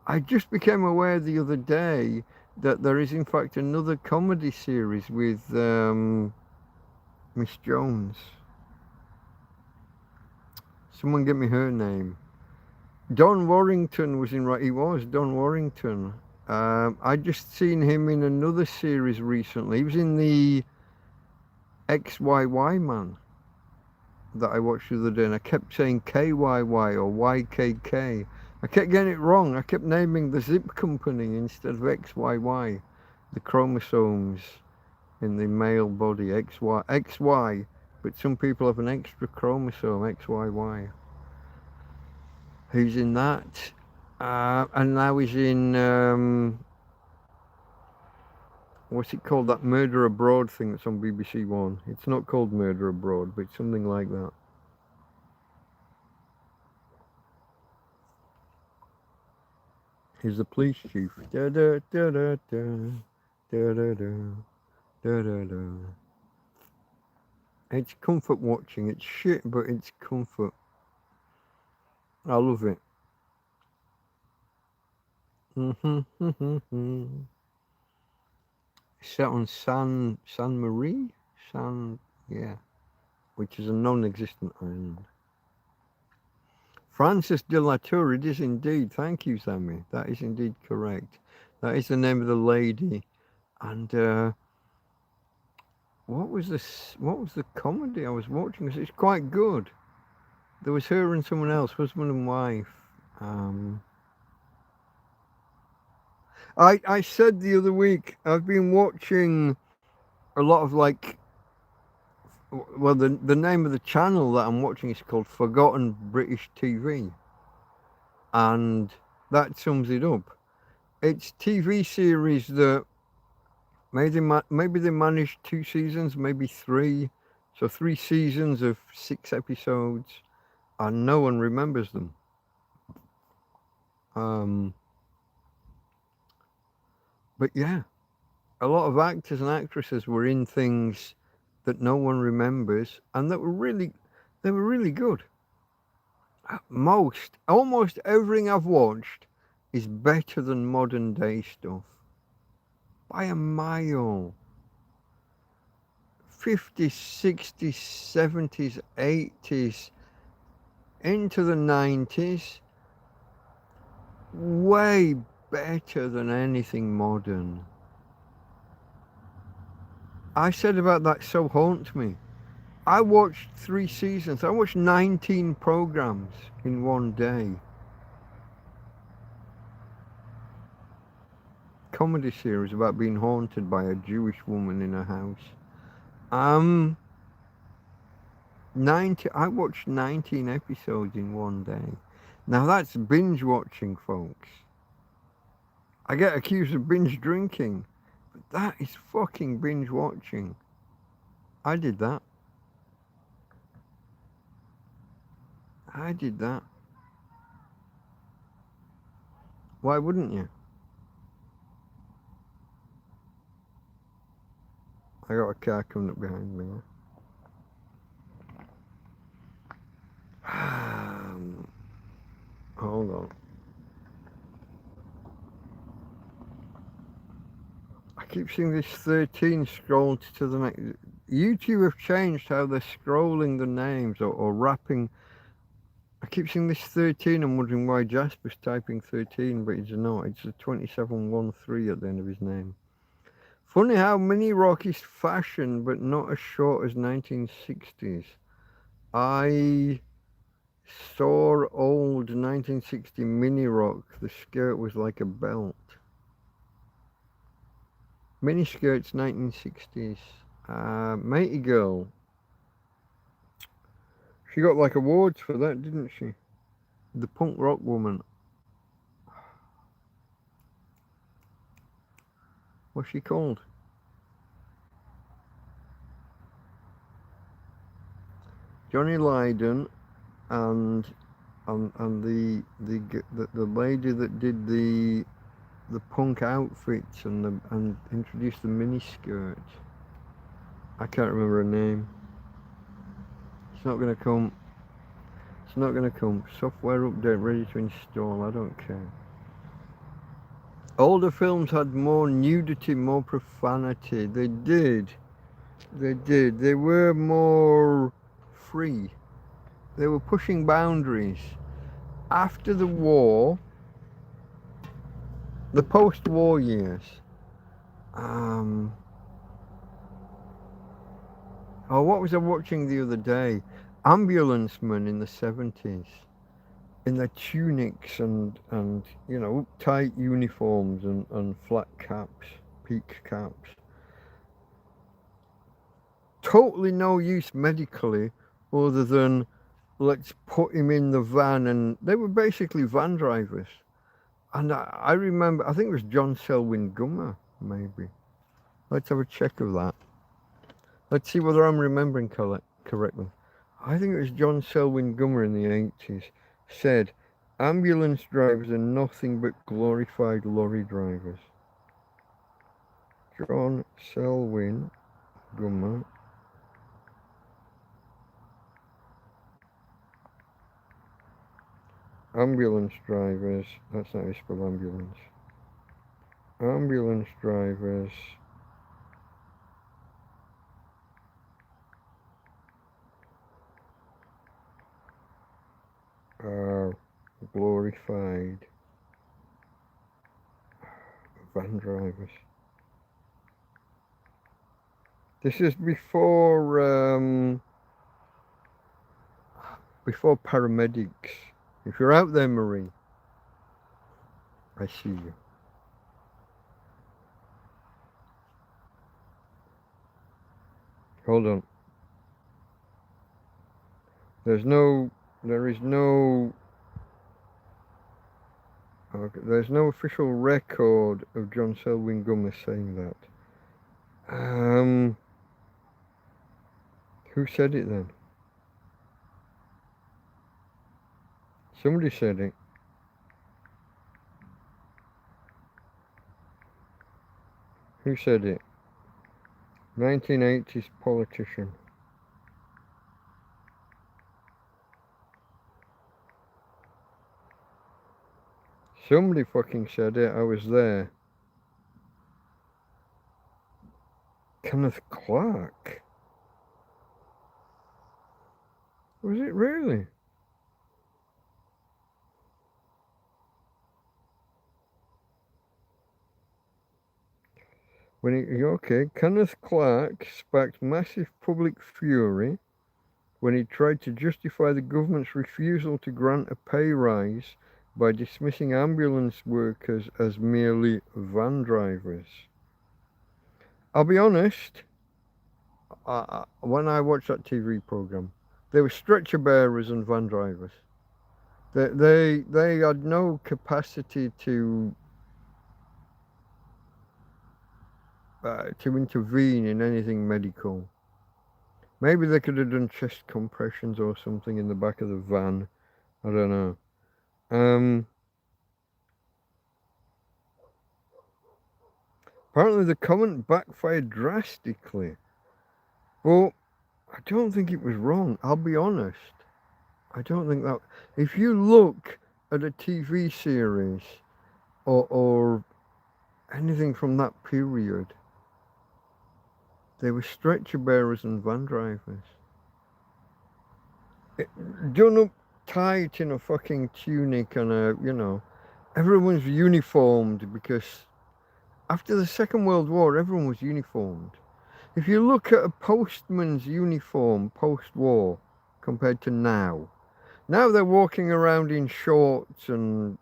I just became aware the other day that there is in fact another comedy series with Miss Jones. Someone get me her name. Don Warrington was in, right? He was Don Warrington. I just seen him in another series recently. He was in the XYY Man that I watched the other day, and I kept saying KYY or YKK. I kept getting it wrong. I kept naming the zip company instead of XYY, the chromosomes in the male body, XY, but some people have an extra chromosome, XYY. Who's in that? And now he's in, what's it called, that Murder Abroad thing that's on BBC One. It's not called Murder Abroad, but it's something like that. He's the police chief. Da, da, da, da, da, da, da, da, da, da, da. It's comfort watching. It's shit, but it's comfort. I love it. Set on San Marie? Yeah, which is a non-existent island. Frances de la Tour, it is indeed. Thank you, Sammy. That is indeed correct. That is the name of the lady. And what was the comedy I was watching? It's quite good. There was her and someone else, husband and wife. I said the other week, I've been watching a lot of the name of the channel that I'm watching is called Forgotten British TV. And that sums it up. It's TV series that maybe they managed 2 seasons, maybe 3. So 3 seasons of 6 episodes, and no one remembers them. But yeah, a lot of actors and actresses were in things that no one remembers, and they were really good. Almost everything I've watched is better than modern day stuff. By a mile. 50s, 60s, 70s, 80s, into the 90s. Way better than anything modern. I said about that So Haunts Me. I watched 3 seasons. I watched 19 programs in one day. Comedy series about being haunted by a Jewish woman in a house. I watched 19 episodes in one day. Now that's binge watching, folks. I get accused of binge drinking, but that is fucking binge watching. I did that. Why wouldn't you? I got a car coming up behind me. Hold on. I keep seeing this 13 scrolled to the next. YouTube have changed how they're scrolling the names or wrapping. I keep seeing this 13. I'm wondering why Jasper's typing 13, but it's not. It's a 2713 at the end of his name. Funny how mini rock is fashion, but not as short as 1960s. I Saw old 1960 mini rock. The skirt was like a belt. Mini skirts 1960s. Matey Girl. She got like awards for that, didn't she? The punk rock woman. What's she called? Johnny Lydon and the lady that did the punk outfits and introduced the mini skirt. I can't remember her name. It's not gonna come. It's not gonna come. Software update ready to install. I don't care. Older films had more nudity, more profanity. They did. They did. They were more free. They were pushing boundaries. After the war, the post-war years, oh, what was I watching the other day? Ambulance men in the 70s, in their tunics and you know, tight uniforms and flat caps, peak caps. Totally no use medically other than let's put him in the van, and they were basically van drivers. And I remember, I think it was John Selwyn Gummer, maybe. Let's have a check of that. Let's see whether I'm remembering correctly. I think it was John Selwyn Gummer in the 80s said, ambulance drivers are nothing but glorified lorry drivers. John Selwyn Gummer. Ambulance drivers, that's not how you spell ambulance. Ambulance drivers are glorified van drivers. This is before paramedics. If you're out there, Marie, I see you. Hold on. There is no official record of John Selwyn Gummer saying that. Who said it then? Somebody said it. Who said it? 1980s politician. Somebody fucking said it. I was there. Kenneth Clark. Was it really? Kenneth Clark sparked massive public fury when he tried to justify the government's refusal to grant a pay rise by dismissing ambulance workers as merely van drivers. I'll be honest, when I watched that TV program, they were stretcher bearers and van drivers. They had no capacity to intervene in anything medical. Maybe they could have done chest compressions or something in the back of the van. I don't know. Apparently the comment backfired drastically. But I don't think it was wrong. I'll be honest. I don't think that... If you look at a TV series or anything from that period, they were stretcher bearers and van drivers. Done up tight in a fucking tunic and everyone's uniformed because after the Second World War, everyone was uniformed. If you look at a postman's uniform post-war compared to now, Now they're walking around in shorts and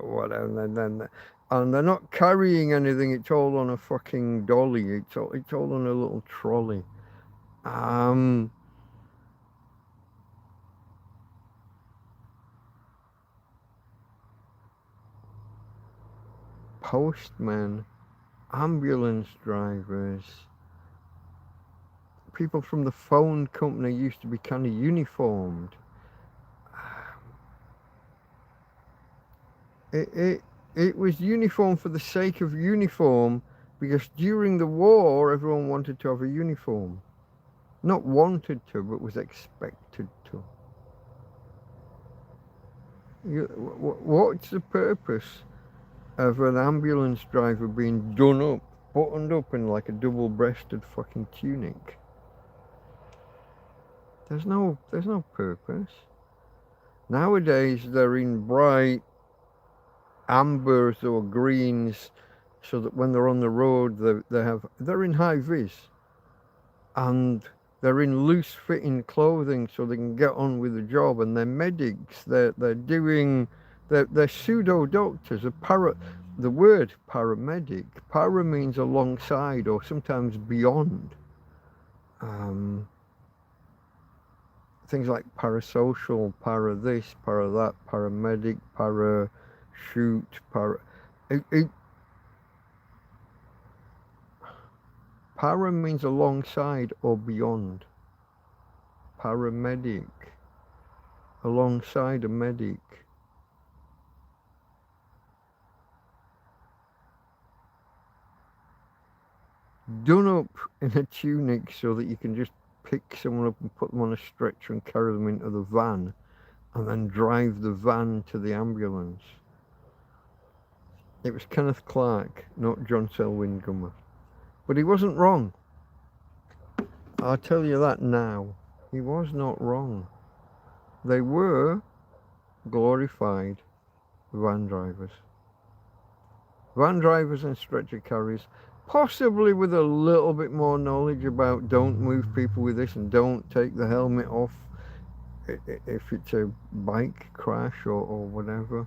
whatever, and they're not carrying anything. It's all on a fucking dolly. It's all on a little trolley. Postmen, ambulance drivers, people from the phone company used to be kind of uniformed. It was uniform for the sake of uniform, because during the war everyone wanted to have a uniform. Not wanted to, but was expected to. What's the purpose of an ambulance driver being done up, buttoned up in like a double-breasted fucking tunic? There's no purpose. Nowadays they're in bright ambers or greens, so that when they're on the road they're in high vis, and they're in loose fitting clothing so they can get on with the job, and they're medics. They're pseudo doctors. The word paramedic, para means alongside or sometimes beyond. Things like parasocial, para this, para that, paramedic, parachute, para means alongside or beyond. Paramedic, alongside a medic. Done up in a tunic so that you can just pick someone up and put them on a stretcher and carry them into the van, and then drive the van to the ambulance. It was Kenneth Clark, not John Selwyn Gummer. But he wasn't wrong. I'll tell you that now. He was not wrong. They were glorified van drivers. Van drivers and stretcher carriers, possibly with a little bit more knowledge about don't move people with this and don't take the helmet off if it's a bike crash or whatever.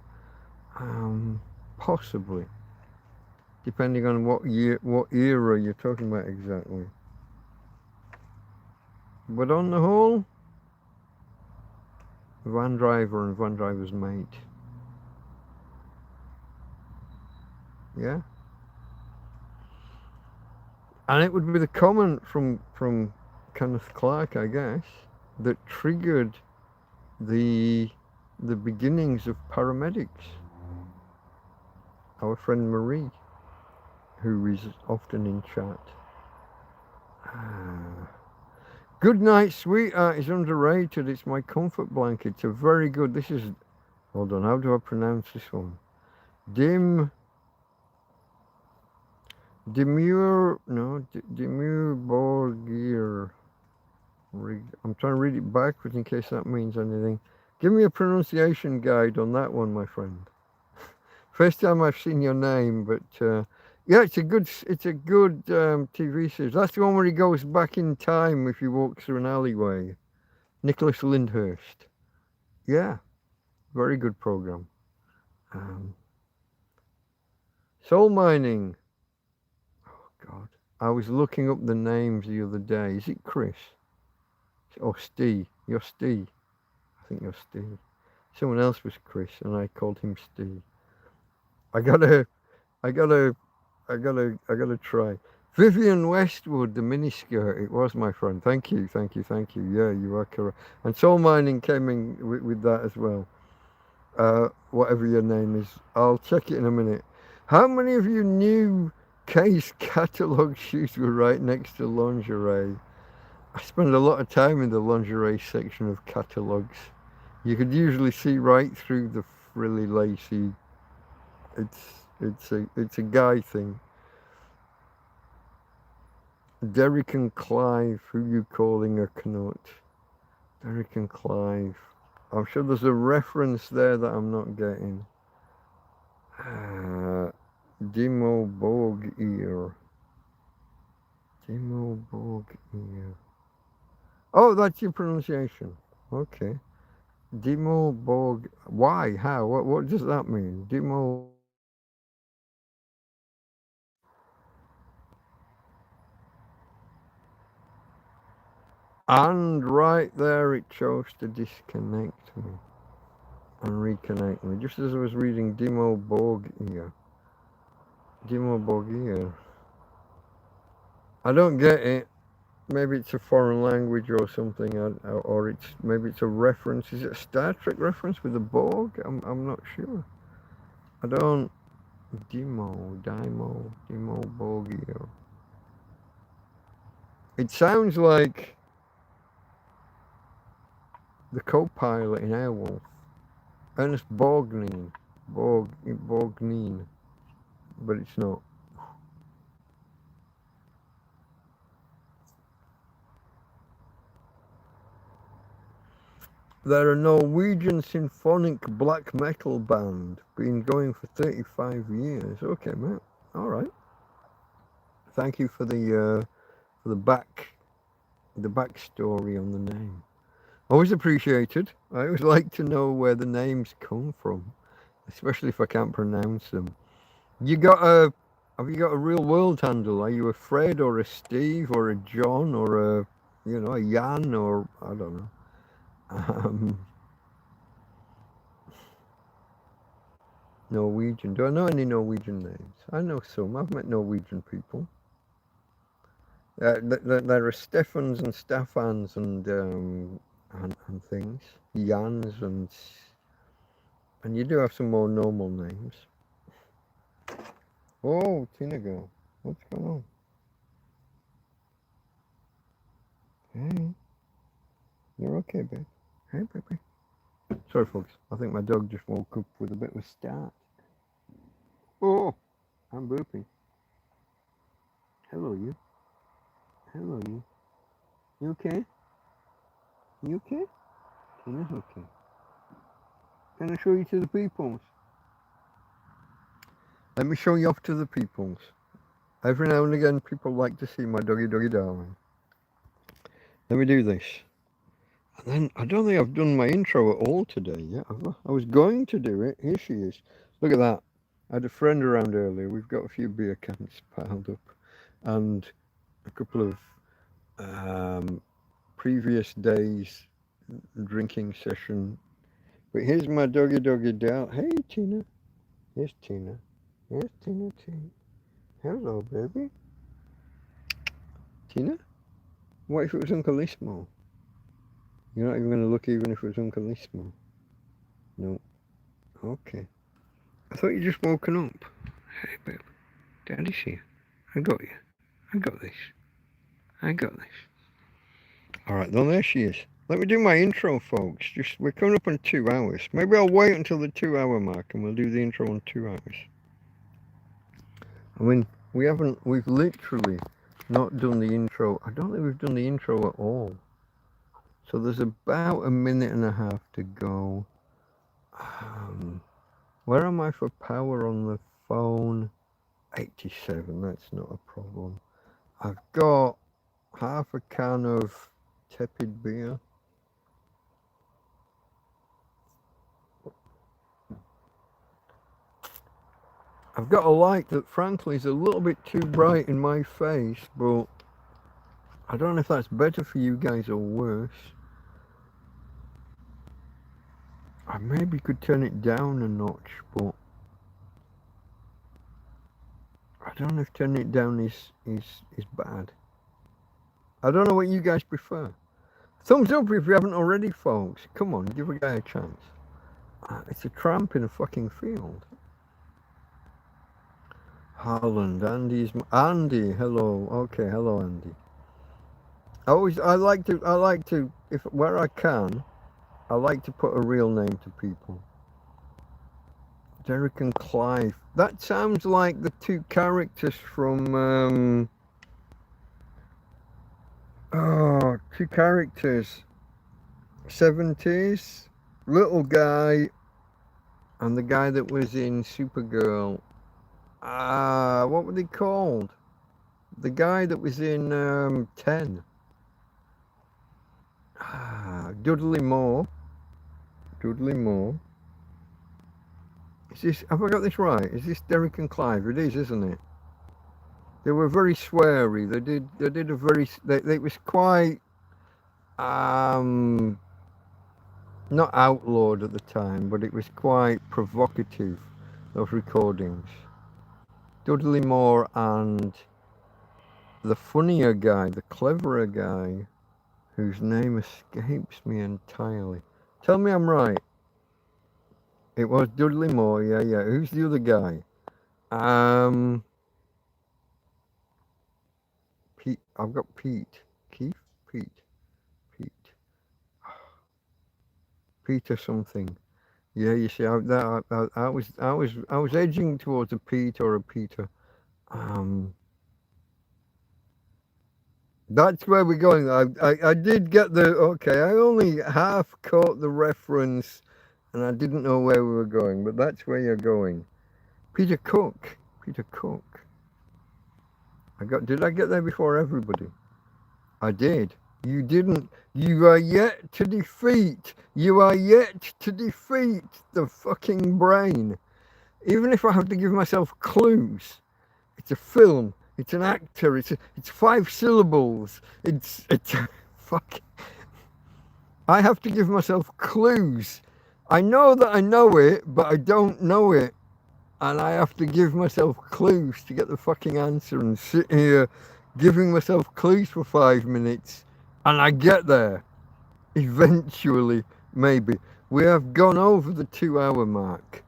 Possibly. Depending on what era you're talking about exactly. But on the whole, van driver and van driver's mate. Yeah? And it would be the comment from Kenneth Clark, I guess, that triggered the beginnings of paramedics. Our friend Marie, who is often in chat. Good night, sweetheart is underrated. It's my comfort blanket. It's a very good. This is. Hold on. How do I pronounce this one? Demure Borgir. I'm trying to read it backwards in case that means anything. Give me a pronunciation guide on that one, my friend. First time I've seen your name, but yeah, it's a good TV series. That's the one where he goes back in time if he walks through an alleyway. Nicholas Lyndhurst. Yeah, very good program. Soul mining. Oh God, I was looking up the names the other day. Is it Chris? Or Steve? You're Steve. I think you're Steve. Someone else was Chris, and I called him Steve. I gotta try. Vivian Westwood, the miniskirt. It was, my friend. Thank you. Yeah, you are correct. And soul mining came in with that as well. Whatever your name is, I'll check it in a minute. How many of you knew Kay's catalogue shoes were right next to lingerie? I spend a lot of time in the lingerie section of catalogues. You could usually see right through the frilly, lacy. It's a guy thing. Derek and Clive, who you calling a Knut? Derek and Clive. I'm sure there's a reference there that I'm not getting. Dimo Borg ear. Oh, that's your pronunciation. Okay. Demo Borg. Why? How? What does that mean? Demo. And right there it chose to disconnect me and reconnect me. Just as I was reading Demo Borg here. Demo Borg here. I don't get it. Maybe it's a foreign language or something, or maybe it's a reference. Is it a Star Trek reference with the Borg? I'm not sure. I don't. Demo Borgio. It sounds like the co-pilot in Airwolf, Ernest Borgnine, Borgnine, but it's not. They're a Norwegian symphonic black metal band, been going for 35 years. Okay, mate. All right. Thank you for the backstory on the name. Always appreciated. I always like to know where the names come from, especially if I can't pronounce them. Have you got a real world handle? Are you a Fred or a Steve or a John or a Jan or I don't know. Norwegian. Do I know any Norwegian names? I know some. I've met Norwegian people. There are Stefans and Staffans and things. Jans and you do have some more normal names. Oh, Tina girl, what's going on? Hey, you're okay, babe. Hey, baby. Sorry, folks. I think my dog just woke up with a bit of a start. Oh, I'm burping. Hello, you. Hello, you. You okay? You okay? Tina's okay. Can I show you to the peoples? Let me show you off to the peoples. Every now and again, people like to see my doggy darling. Let me do this. And then, I don't think I've done my intro at all today yet. I was going to do it. Here she is. Look at that. I had a friend around earlier. We've got a few beer cans piled up. And a couple of previous days drinking session. But here's my doggy down. Hey, Tina. Here's Tina. Here's Tina. Hello, baby. Tina? What if it was Uncle Ismo? You're not even going to look even if it was Uncle Ismo? No. Okay. I thought you just woken up. Hey, babe. Daddy's here. I got you. I got this. I got this. Alright, then there she is. Let me do my intro, folks. We're coming up on 2 hours. Maybe I'll wait until the 2-hour mark and we'll do the intro in 2 hours. I mean, we've literally not done the intro. I don't think we've done the intro at all. So there's about a minute and a half to go. Where am I for power on the phone? 87, that's not a problem. I've got half a can of tepid beer. I've got a light that frankly is a little bit too bright in my face, but I don't know if that's better for you guys or worse. I maybe could turn it down a notch, but I don't know if turning it down is bad. I don't know what you guys prefer. Thumbs up if you haven't already, folks. Come on, give a guy a chance. It's a tramp in a fucking field. Holland, Andy, hello. Okay, hello, Andy. I like to, if where I can, I like to put a real name to people. Derek and Clive. That sounds like the two characters from, two characters. 70s. Little guy and the guy that was in Supergirl. What were they called? The guy that was in 10. Dudley Moore Dudley Moore. Is this, have I got this right? Is this Derek and Clive? It is, isn't it? They were very sweary. They did a very, it was quite, not outlawed at the time, but it was quite provocative, those recordings. Dudley Moore and the funnier guy, the cleverer guy, whose name escapes me entirely. Tell me I'm right. It was Dudley Moore, yeah. Who's the other guy? Pete. I've got Pete. Keith? Pete. Peter something. Yeah, you see, I was edging towards a Pete or a Peter. That's where we're going. I did get the, okay, I only half caught the reference and I didn't know where we were going, but that's where you're going. Peter Cook. Did I get there before everybody? I did. You didn't. You are yet to defeat the fucking brain. Even if I have to give myself clues. It's a film. It's an actor. It's 5 syllables. It's fuck. I have to give myself clues. I know that I know it, but I don't know it. And I have to give myself clues to get the fucking answer and sit here giving myself clues for 5 minutes. And I get there. Eventually, maybe. We have gone over the 2-hour mark.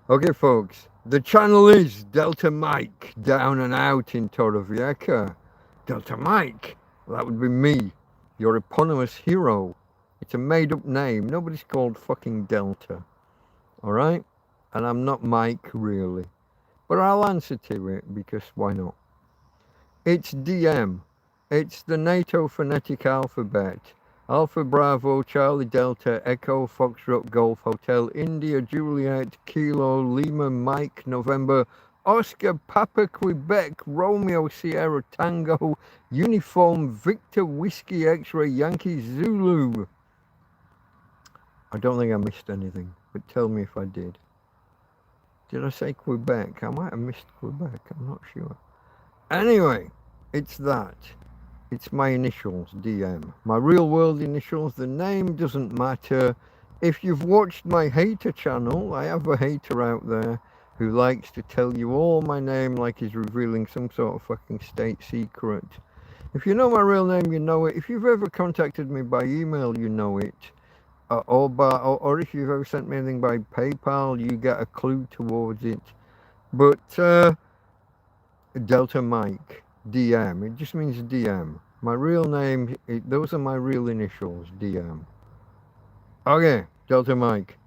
Okay, folks. The channel is Delta Mike, down and out in Torrevieja. Delta Mike. Well, that would be me, your eponymous hero. It's a made-up name. Nobody's called fucking Delta. Alright? And I'm not Mike, really. But I'll answer to it, because why not? It's DM. It's the NATO phonetic alphabet. Alpha Bravo, Charlie Delta, Echo, Foxtrot, Golf, Hotel, India, Juliet, Kilo, Lima, Mike, November, Oscar, Papa, Quebec, Romeo, Sierra, Tango, Uniform, Victor, Whiskey, X-Ray, Yankee, Zulu. I don't think I missed anything, but tell me if I did. Did I say Quebec? I might have missed Quebec, I'm not sure. Anyway, it's that. It's my initials, DM. My real world initials, the name doesn't matter. If you've watched my hater channel, I have a hater out there who likes to tell you all my name like he's revealing some sort of fucking state secret. If you know my real name, you know it. If you've ever contacted me by email, you know it. Or if you've ever sent me anything by PayPal, you get a clue towards it. But Delta Mike, DM, it just means DM. My real name, those are my real initials, DM. Okay, Delta Mike.